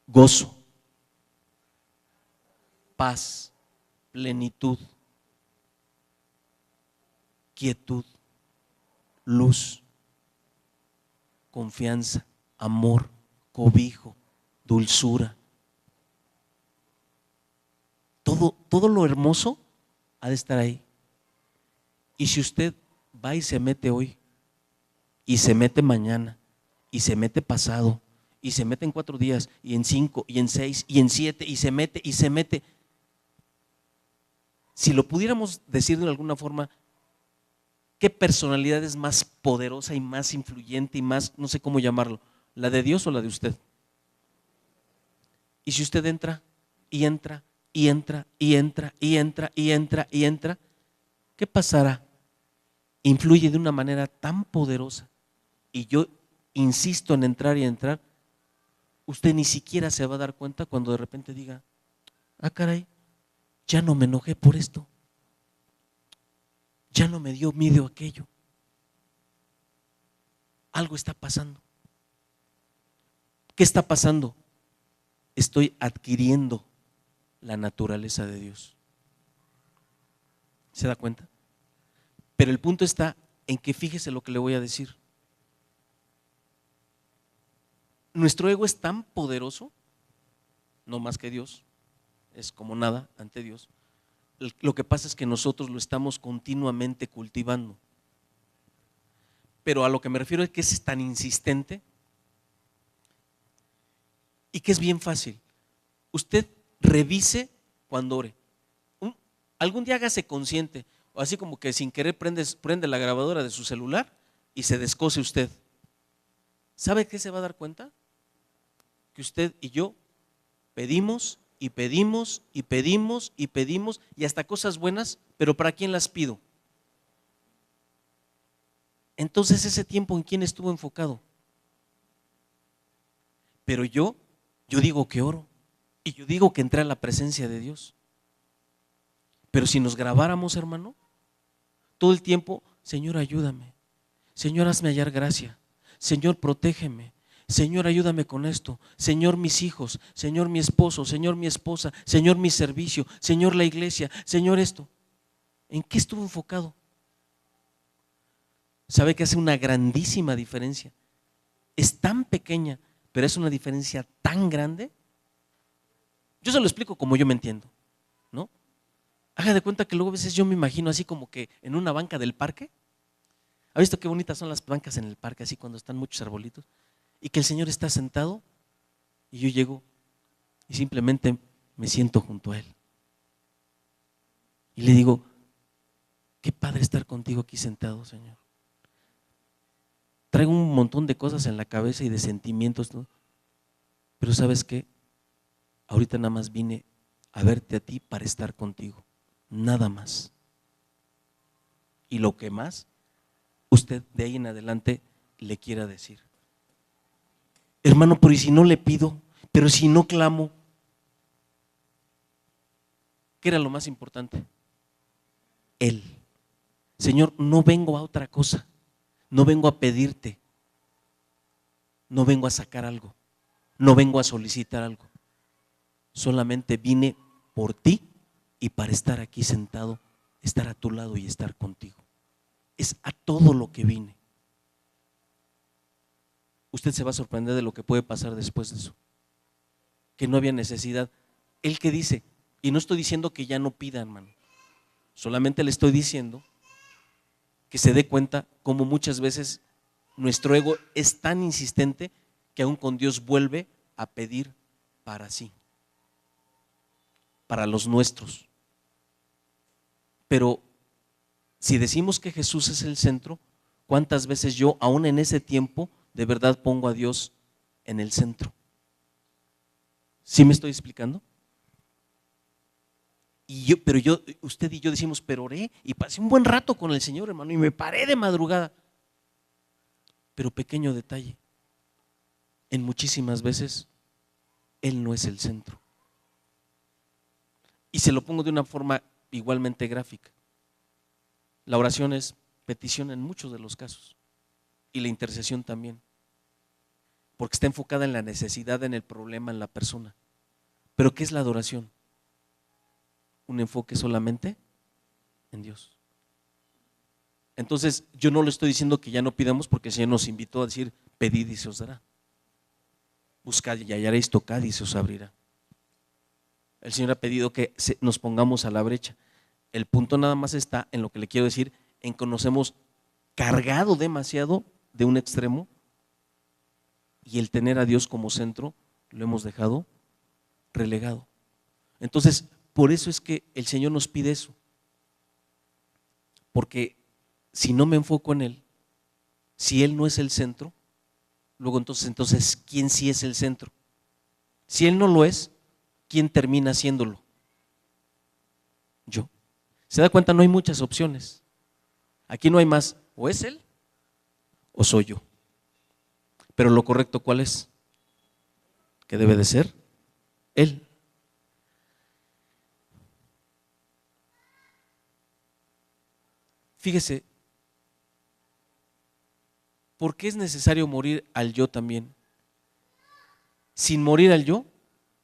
Gozo, paz, plenitud, quietud, luz, confianza, amor, cobijo, dulzura. Todo lo hermoso ha de estar ahí. Y si usted va y se mete hoy, y se mete mañana, y se mete pasado, y se mete en 4 días, y en 5, y en 6, y en 7, y se mete, si lo pudiéramos decir de alguna forma, ¿qué personalidad es más poderosa y más influyente y más, no sé cómo llamarlo, la de Dios o la de usted? Y si usted entra, y entra, y entra, y entra, y entra, y entra, y entra, ¿qué pasará? Influye de una manera tan poderosa y yo insisto en entrar y entrar, usted ni siquiera se va a dar cuenta cuando de repente diga, caray, ya no me enojé por esto, ya no me dio miedo aquello, algo está pasando. ¿Qué está pasando? Estoy adquiriendo la naturaleza de Dios. ¿Se da cuenta? Pero el punto está en que fíjese lo que le voy a decir. Nuestro ego es tan poderoso, no más que Dios, es como nada ante Dios. Lo que pasa es que nosotros lo estamos continuamente cultivando. Pero a lo que me refiero es que es tan insistente y que es bien fácil. Usted revise cuando ore. Algún día hágase consciente, o así como que sin querer prende la grabadora de su celular y se descose usted. ¿Sabe qué se va a dar cuenta? Que usted y yo pedimos y pedimos y pedimos y pedimos y hasta cosas buenas, pero ¿para quién las pido? Entonces ese tiempo, ¿en quién estuvo enfocado? Pero yo digo que oro y yo digo que entré a la presencia de Dios. Pero si nos grabáramos, hermano, todo el tiempo, Señor, ayúdame, Señor, hazme hallar gracia, Señor, protégeme. Señor, ayúdame con esto. Señor, mis hijos. Señor, mi esposo. Señor, mi esposa. Señor, mi servicio. Señor, la iglesia. Señor, esto. ¿En qué estuvo enfocado? ¿Sabe que hace una grandísima diferencia? Es tan pequeña, pero es una diferencia tan grande. Yo se lo explico como yo me entiendo, ¿no? Haga de cuenta que luego a veces yo me imagino así como que en una banca del parque. ¿Ha visto qué bonitas son las bancas en el parque, así cuando están muchos arbolitos? Y que el Señor está sentado y yo llego y simplemente me siento junto a Él. Y le digo, qué padre estar contigo aquí sentado, Señor. Traigo un montón de cosas en la cabeza y de sentimientos, ¿no? Pero ¿sabes qué? Ahorita nada más vine a verte a ti para estar contigo, nada más. Y lo que más usted de ahí en adelante le quiera decir. Hermano, pero ¿y si no le pido? Pero si no clamo. ¿Qué era lo más importante? Él. Señor, no vengo a otra cosa. No vengo a pedirte. No vengo a sacar algo. No vengo a solicitar algo. Solamente vine por ti y para estar aquí sentado, estar a tu lado y estar contigo. Es a todo lo que vine. Usted se va a sorprender de lo que puede pasar después de eso. Que no había necesidad. Él que dice, y no estoy diciendo que ya no pida, hermano. Solamente le estoy diciendo que se dé cuenta cómo muchas veces nuestro ego es tan insistente que aún con Dios vuelve a pedir para sí, para los nuestros. Pero si decimos que Jesús es el centro, ¿cuántas veces yo aún en ese tiempo de verdad pongo a Dios en el centro? ¿Sí me estoy explicando? Pero usted y yo decimos, pero oré y pasé un buen rato con el Señor, hermano, y me paré de madrugada. Pero pequeño detalle, en muchísimas veces Él no es el centro. Y se lo pongo de una forma igualmente gráfica. La oración es petición en muchos de los casos, y la intercesión también, porque está enfocada en la necesidad, en el problema, en la persona. Pero ¿qué es la adoración? Un enfoque solamente en Dios. Entonces yo no le estoy diciendo que ya no pidamos, porque el Señor nos invitó a decir, pedid y se os dará, buscad y hallaréis, tocad y se os abrirá. El Señor ha pedido que nos pongamos a la brecha. El punto nada más está en lo que le quiero decir, en que nos hemos cargado demasiado de un extremo y el tener a Dios como centro lo hemos dejado relegado. Entonces, por eso es que el Señor nos pide eso, porque si no me enfoco en Él, si Él no es el centro, luego entonces ¿quién sí es el centro? Si Él no lo es, ¿quién termina haciéndolo? Yo. ¿Se da cuenta? No hay muchas opciones. Aquí no hay más, o es Él o soy yo. Pero lo correcto, ¿cuál es? Que debe de ser Él. Fíjese, ¿por qué es necesario morir al yo también? Sin morir al yo,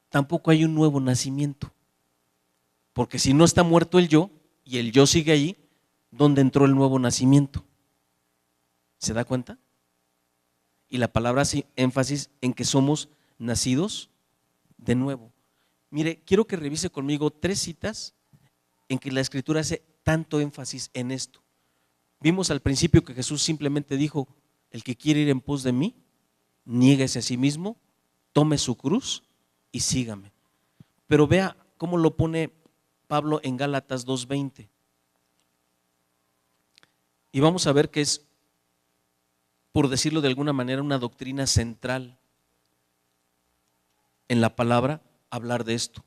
tampoco hay un nuevo nacimiento. Porque si no está muerto el yo y el yo sigue allí, ¿dónde entró el nuevo nacimiento? ¿Se da cuenta? Y la palabra hace énfasis en que somos nacidos de nuevo. Mire, quiero que revise conmigo 3 citas en que la Escritura hace tanto énfasis en esto. Vimos al principio que Jesús simplemente dijo, el que quiere ir en pos de mí, niéguese a sí mismo, tome su cruz y sígame. Pero vea cómo lo pone Pablo en Gálatas 2:20. Y vamos a ver que es, por decirlo de alguna manera, una doctrina central en la palabra hablar de esto.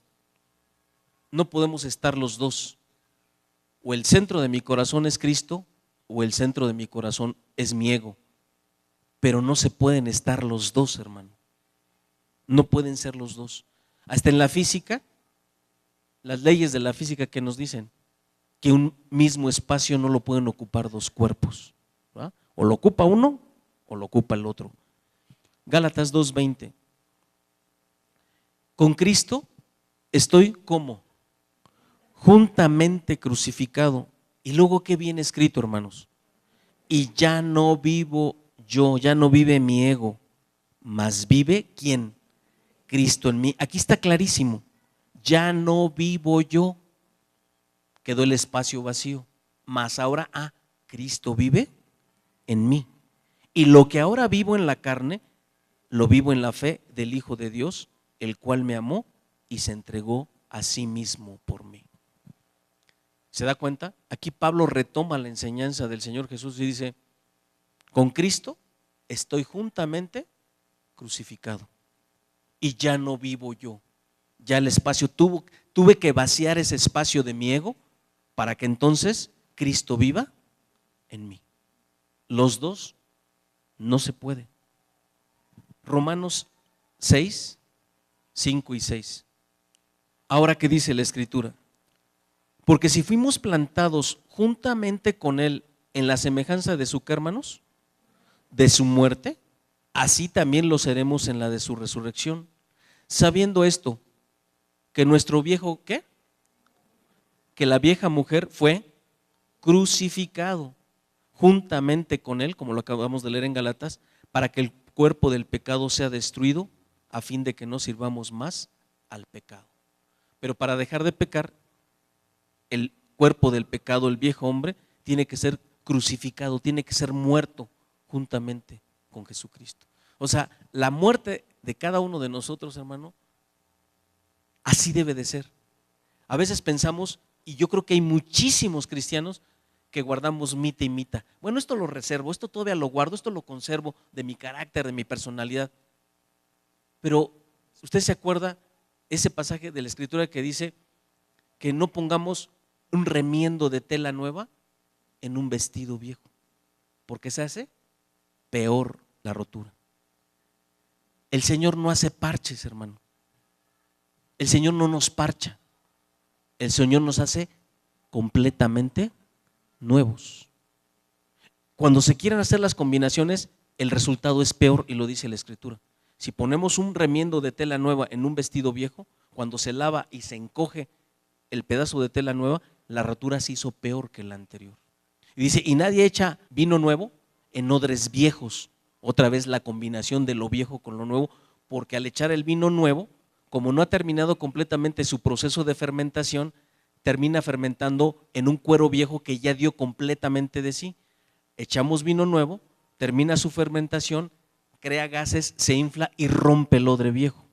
No podemos estar los dos. O el centro de mi corazón es Cristo, o el centro de mi corazón es mi ego. Pero no se pueden estar los dos, hermano. No pueden ser los dos. Hasta en la física, las leyes de la física que nos dicen que un mismo espacio no lo pueden ocupar 2 cuerpos, ¿verdad? O lo ocupa uno o lo ocupa el otro. Gálatas 2:20. Con Cristo estoy como juntamente crucificado. Y luego, ¿qué viene escrito, hermanos? Y ya no vivo yo, ya no vive mi ego, mas vive ¿quién? Cristo en mí. Aquí está clarísimo. Ya no vivo yo. Quedó el espacio vacío. Mas ahora, Cristo vive en mí. Y lo que ahora vivo en la carne, lo vivo en la fe del Hijo de Dios, el cual me amó y se entregó a sí mismo por mí. ¿Se da cuenta? Aquí Pablo retoma la enseñanza del Señor Jesús y dice, con Cristo estoy juntamente crucificado y ya no vivo yo. Ya el espacio, tuve que vaciar ese espacio de mi ego para que entonces Cristo viva en mí. Los dos no se puede. Romanos 6, 5 y 6. Ahora, ¿qué dice la Escritura? Porque si fuimos plantados juntamente con Él en la semejanza de su ¿qué, hermanos? De su muerte, así también lo seremos en la de su resurrección. Sabiendo esto, que nuestro viejo, ¿qué? Que la vieja mujer fue crucificado juntamente con Él, como lo acabamos de leer en Gálatas, para que el cuerpo del pecado sea destruido, a fin de que no sirvamos más al pecado. Pero para dejar de pecar, el cuerpo del pecado, el viejo hombre, tiene que ser crucificado, tiene que ser muerto juntamente con Jesucristo. O sea, la muerte de cada uno de nosotros, hermano, así debe de ser. A veces pensamos, y yo creo que hay muchísimos cristianos que guardamos mita y mita. Bueno, esto lo reservo, esto todavía lo guardo, esto lo conservo de mi carácter, de mi personalidad. Pero, ¿usted se acuerda ese pasaje de la Escritura que dice que no pongamos un remiendo de tela nueva en un vestido viejo? Porque se hace peor la rotura. El Señor no hace parches, hermano. El Señor no nos parcha. El Señor nos hace completamente nuevos. Cuando se quieren hacer las combinaciones, el resultado es peor, y lo dice la Escritura. Si ponemos un remiendo de tela nueva en un vestido viejo, cuando se lava y se encoge el pedazo de tela nueva, la rotura se hizo peor que la anterior. Y dice, y nadie echa vino nuevo en odres viejos. Otra vez la combinación de lo viejo con lo nuevo, porque al echar el vino nuevo, como no ha terminado completamente su proceso de fermentación, termina fermentando en un cuero viejo que ya dio completamente de sí. Echamos vino nuevo, termina su fermentación, crea gases, se infla y rompe el odre viejo.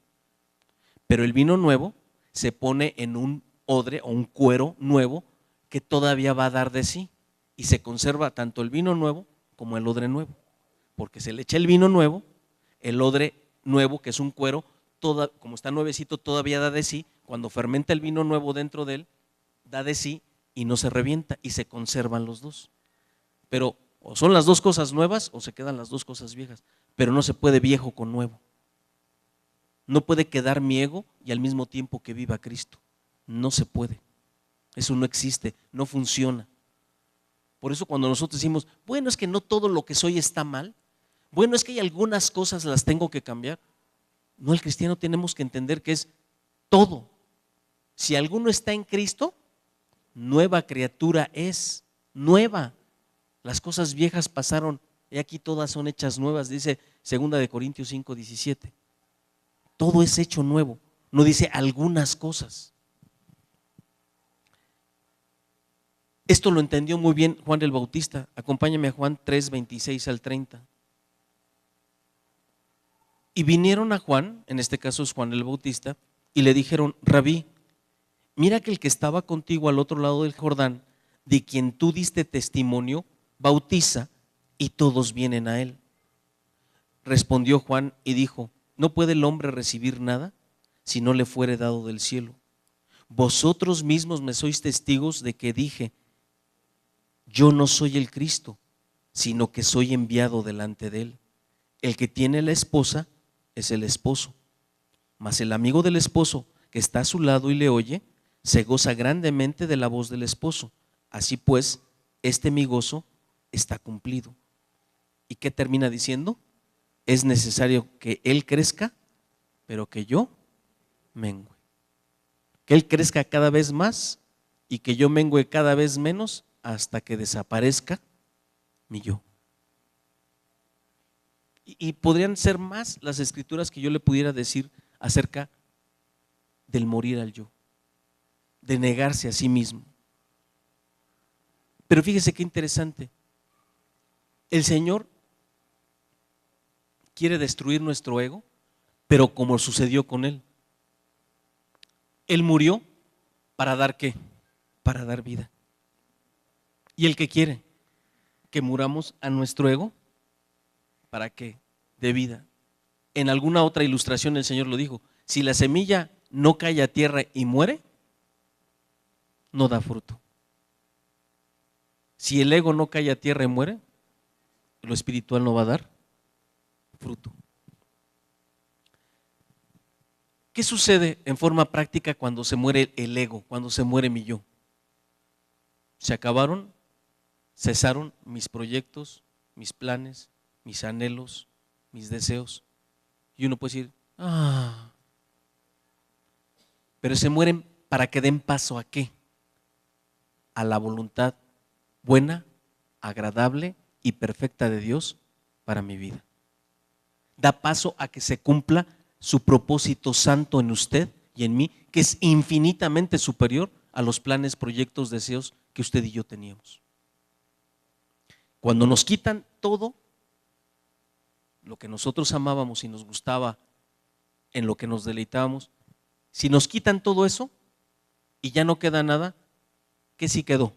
Pero el vino nuevo se pone en un odre o un cuero nuevo que todavía va a dar de sí, y se conserva tanto el vino nuevo como el odre nuevo, porque se le echa el vino nuevo, el odre nuevo, que es un cuero, como está nuevecito, todavía da de sí. Cuando fermenta el vino nuevo dentro de él, da de sí y no se revienta, y se conservan los dos. Pero o son las dos cosas nuevas o se quedan las dos cosas viejas, pero no se puede viejo con nuevo. No puede quedar mi ego y al mismo tiempo que viva Cristo. No se puede. Eso no existe, no funciona. Por eso cuando nosotros decimos, bueno, es que no todo lo que soy está mal, bueno, es que hay algunas cosas las tengo que cambiar. No, el cristiano tenemos que entender que es todo. Si alguno está en Cristo, nueva criatura es, nueva. Las cosas viejas pasaron y aquí todas son hechas nuevas, dice 2 Corintios 5, 17. Todo es hecho nuevo, no dice algunas cosas. Esto lo entendió muy bien Juan el Bautista. Acompáñame a Juan 3, 26 al 30. Y vinieron a Juan, en este caso es Juan el Bautista, y le dijeron, Rabí, mira que el que estaba contigo al otro lado del Jordán, de quien tú diste testimonio, bautiza, y todos vienen a él. Respondió Juan y dijo, ¿no puede el hombre recibir nada si no le fuere dado del cielo? Vosotros mismos me sois testigos de que dije, yo no soy el Cristo, sino que soy enviado delante de él. El que tiene la esposa es el esposo, mas el amigo del esposo que está a su lado y le oye, se goza grandemente de la voz del esposo. Así pues, mi gozo está cumplido. ¿Y qué termina diciendo? Es necesario que Él crezca, pero que yo mengue. Que Él crezca cada vez más y que yo mengue cada vez menos hasta que desaparezca mi yo. Y podrían ser más las escrituras que yo le pudiera decir acerca del morir al yo, de negarse a sí mismo. Pero fíjese qué interesante. El Señor quiere destruir nuestro ego, pero como sucedió con Él. Él murió para dar ¿qué? Para dar vida. ¿Y Él qué quiere? Que muramos a nuestro ego. ¿Para qué? De vida. En alguna otra ilustración el Señor lo dijo: si la semilla no cae a tierra y muere, no da fruto. Si el ego no cae a tierra y muere, lo espiritual no va a dar fruto. ¿Qué sucede en forma práctica cuando se muere el ego, cuando se muere mi yo? Se acabaron, cesaron mis proyectos, mis planes, mis anhelos, mis deseos. Y uno puede decir, pero se mueren para que den paso ¿a qué? A la voluntad buena, agradable y perfecta de Dios para mi vida. Da paso a que se cumpla su propósito santo en usted y en mí, que es infinitamente superior a los planes, proyectos, deseos que usted y yo teníamos. Cuando nos quitan todo lo que nosotros amábamos y nos gustaba, en lo que nos deleitábamos, si nos quitan todo eso y ya no queda nada, ¿qué sí quedó?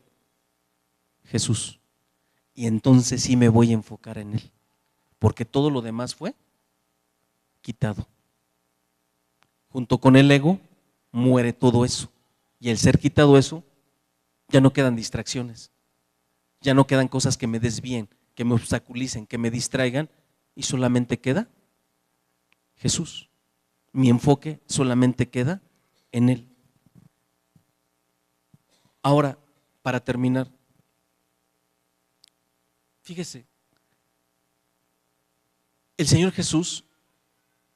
Jesús. Y entonces sí me voy a enfocar en Él, porque todo lo demás fue quitado. Junto con el ego muere todo eso, y al ser quitado eso, ya no quedan distracciones, ya no quedan cosas que me desvíen, que me obstaculicen, que me distraigan, y solamente queda Jesús. Mi enfoque solamente queda en Él. Ahora, para terminar, fíjese, el Señor Jesús,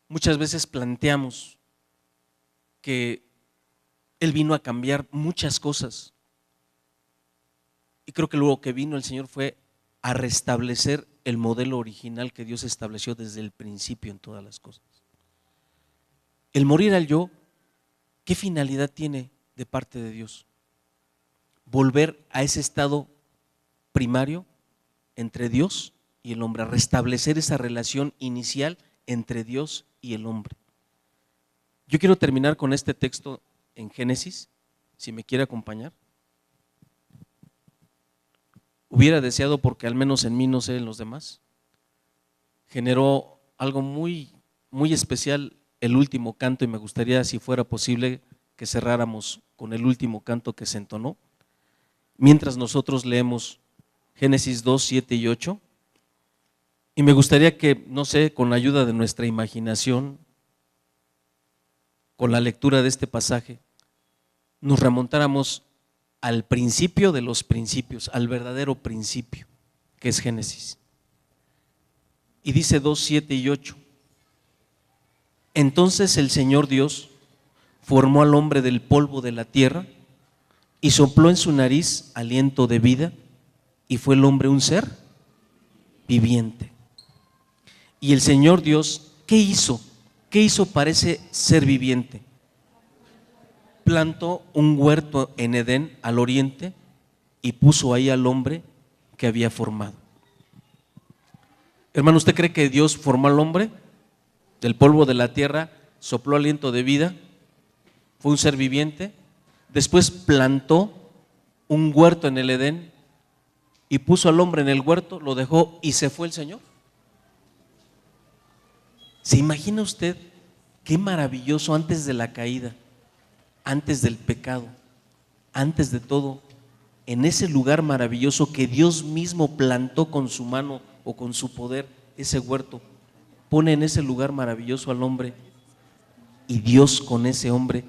muchas veces planteamos que Él vino a cambiar muchas cosas, y creo que lo que vino el Señor fue a restablecer el modelo original que Dios estableció desde el principio en todas las cosas. El morir al yo, ¿qué finalidad tiene de parte de Dios? Volver a ese estado primario entre Dios y el hombre, a restablecer esa relación inicial entre Dios y el hombre. Yo quiero terminar con este texto en Génesis, si me quiere acompañar. Hubiera deseado, porque al menos en mí, no sé en los demás, generó algo muy, muy especial el último canto, y me gustaría, si fuera posible, que cerráramos con el último canto que se entonó, mientras nosotros leemos Génesis 2, 7 y 8, y me gustaría que, no sé, con la ayuda de nuestra imaginación, con la lectura de este pasaje, nos remontáramos al principio de los principios, al verdadero principio, que es Génesis. Y dice 2, 7 y 8. Entonces el Señor Dios formó al hombre del polvo de la tierra y sopló en su nariz aliento de vida, y fue el hombre un ser viviente. Y el Señor Dios, ¿qué hizo? ¿Qué hizo para ese ser viviente? Plantó un huerto en Edén al oriente y puso ahí al hombre que había formado. Hermano, ¿usted cree que Dios formó al hombre del polvo de la tierra, sopló aliento de vida, fue un ser viviente, después plantó un huerto en el Edén y puso al hombre en el huerto, lo dejó y se fue el Señor? ¿Se imagina usted qué maravilloso antes de la caída, antes del pecado, antes de todo, en ese lugar maravilloso que Dios mismo plantó con su mano o con su poder, ese huerto, pone en ese lugar maravilloso al hombre, y Dios con ese hombre?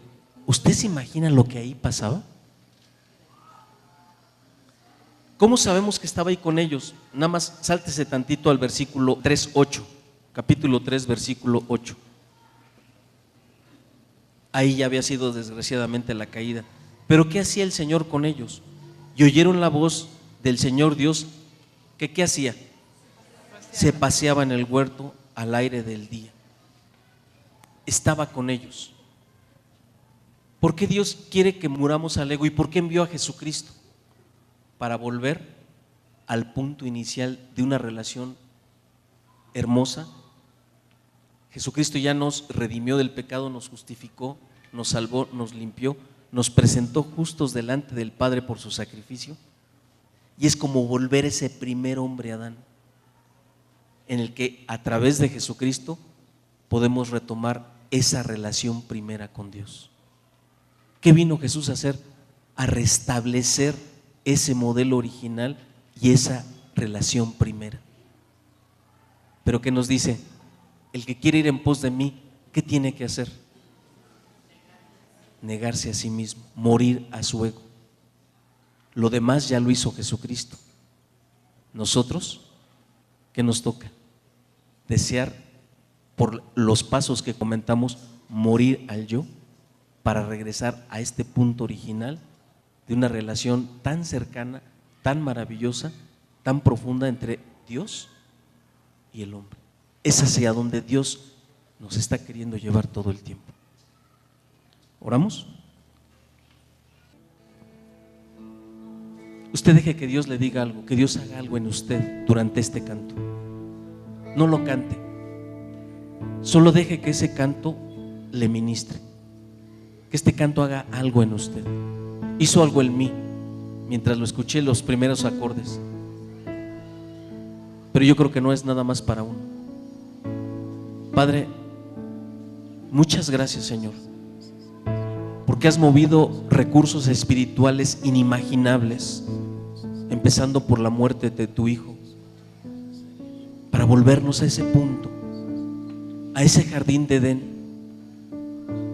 ¿Usted se imagina lo que ahí pasaba? ¿Cómo sabemos que estaba ahí con ellos? Nada más sáltese tantito al versículo 3:8, capítulo 3, versículo 8. Ahí ya había sido desgraciadamente la caída. Pero ¿qué hacía el Señor con ellos? Y oyeron la voz del Señor Dios, que ¿qué hacía? Se paseaba en el huerto al aire del día. Estaba con ellos. ¿Por qué Dios quiere que muramos al ego y por qué envió a Jesucristo? Para volver al punto inicial de una relación hermosa. Jesucristo ya nos redimió del pecado, nos justificó, nos salvó, nos limpió, nos presentó justos delante del Padre por su sacrificio. Y es como volver ese primer hombre Adán, en el que a través de Jesucristo podemos retomar esa relación primera con Dios. ¿Qué vino Jesús a hacer? A restablecer ese modelo original y esa relación primera. Pero ¿qué nos dice? El que quiere ir en pos de mí, ¿qué tiene que hacer? Negarse a sí mismo, morir a su ego. Lo demás ya lo hizo Jesucristo. Nosotros, ¿qué nos toca? Desear, por los pasos que comentamos, morir al yo para regresar a este punto original de una relación tan cercana, tan maravillosa, tan profunda entre Dios y el hombre. Es hacia donde Dios nos está queriendo llevar todo el tiempo. ¿Oramos? Usted deje que Dios le diga algo, que Dios haga algo en usted durante este canto. No lo cante, solo deje que ese canto le ministre, que este canto haga algo en usted. Hizo algo en mí mientras lo escuché los primeros acordes, pero yo creo que no es nada más para uno. Padre, muchas gracias, Señor, porque has movido recursos espirituales inimaginables, empezando por la muerte de tu Hijo, para volvernos a ese punto, a ese jardín de Edén,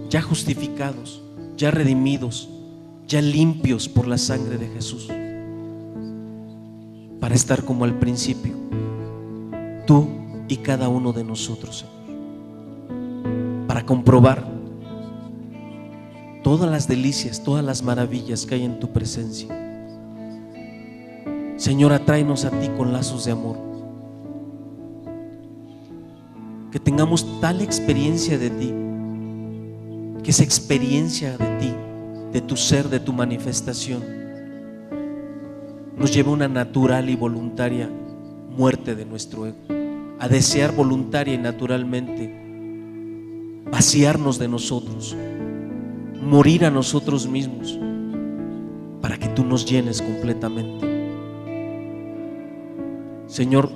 ya justificados, ya redimidos, ya limpios por la sangre de Jesús, para estar como al principio, tú y cada uno de nosotros, Señor, para comprobar todas las delicias, todas las maravillas que hay en tu presencia. Señor, atráenos a ti con lazos de amor, que tengamos tal experiencia de ti, que esa experiencia de ti, de tu ser, de tu manifestación, nos lleve a una natural y voluntaria muerte de nuestro ego, a desear voluntaria y naturalmente vaciarnos de nosotros, morir a nosotros mismos, para que tú nos llenes completamente. Señor,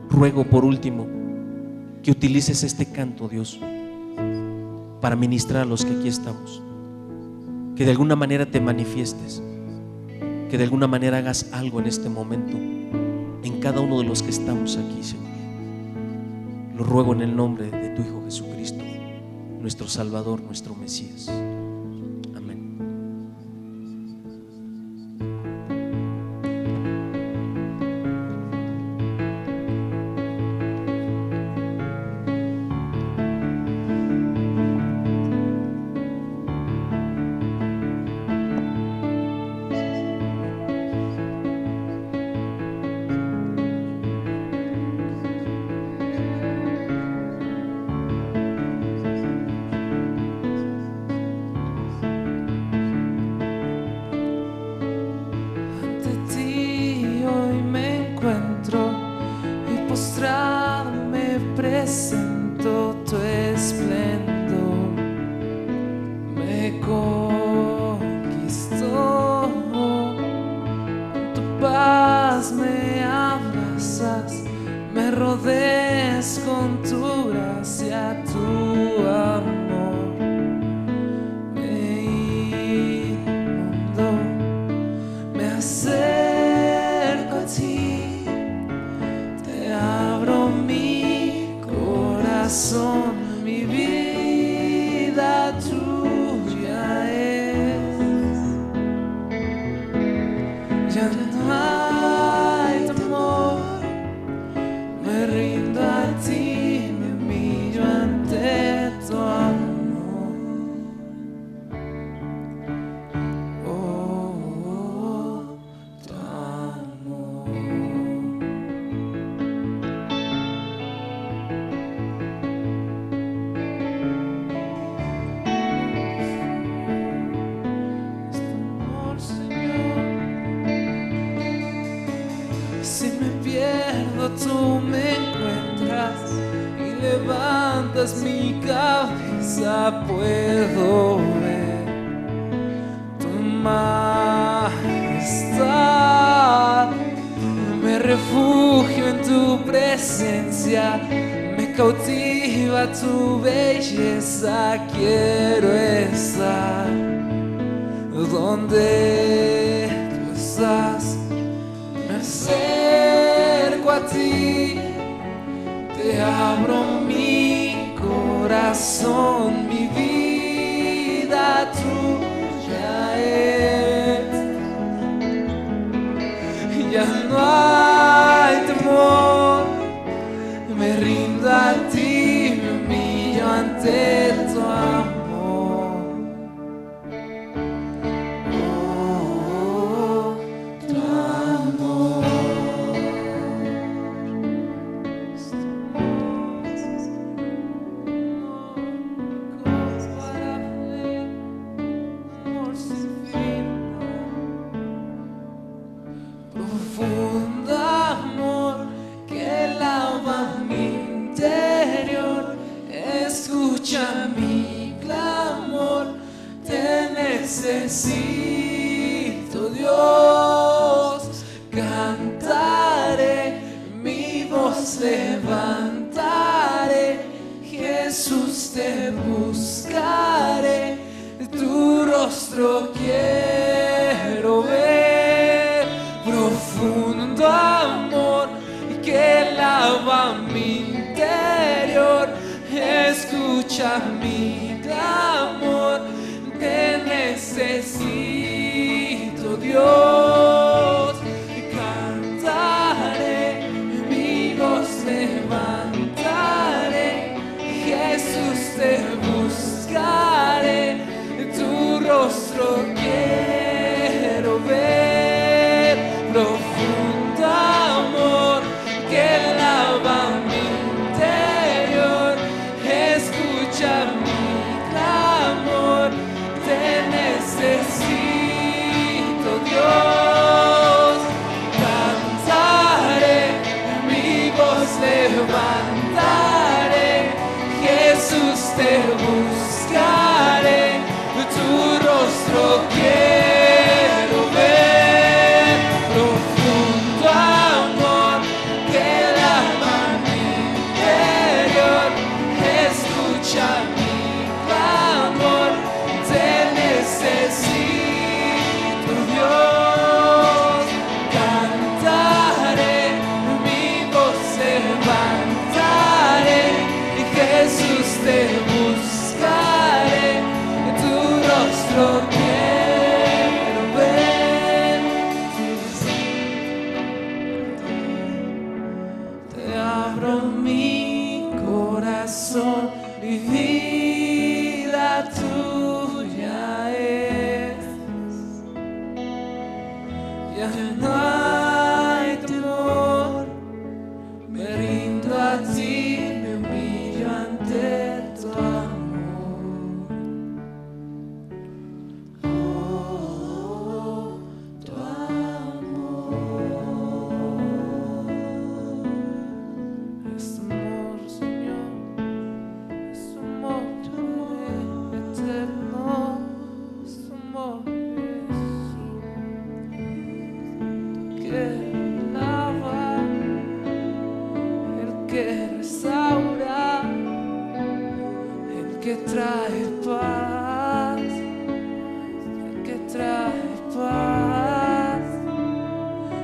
ruego por último que utilices este canto, Dios, para ministrar a los que aquí estamos, que de alguna manera te manifiestes, que de alguna manera hagas algo en este momento en cada uno de los que estamos aquí, Señor. Lo ruego en el nombre de tu Hijo Jesucristo, nuestro Salvador, nuestro Mesías. levantas mi cabeza puedo ver tu majestad. Me refugio en tu presencia, me cautiva tu belleza. Quiero estar donde tú estás. Me acerco a ti, te abro mi corazón, mi vida tuya es. Ya no hay temor, me rindo a ti, me humillo ante tu amor. Tu amor. Profundo amor que lava mi interior, escucha mi clamor, te necesito, Dios. Cantaré, mi voz levantaré, Jesús te buscaré, tu rostro quiero ver. Profundo amor que lava mi interior, escucha mi clamor, te necesito, Dios. Cantaré, mi voz levantaré, Jesús te buscaré, tu rostro quiero ver. Profundo amor que lava mi interior, escucha mi clamor, te necesito, Dios. Cantaré, mi voz levantaré, Jesús te buscaré, tu rostro quiero ver. Profundo amor que lava mi interior, escucha mi clamor, te necesito, Dios. Cantaré, mi voz levantaré, Jesús te buscaré, tu rostro quiero ver. Te abro mi corazón, mi vida tuya es. Ya no hay temor, me rindo a ti, me humillo ante tu amor. Tu amor. Es amor, Señor, es amor eterno, es amor, Jesús, que lava, el que restaura, el que trae paz, el que trae paz.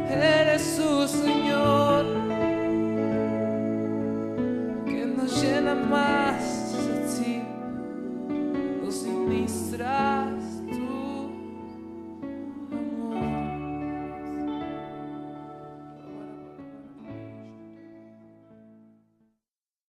Eres su Señor, que nos llena más a ti, nos ministra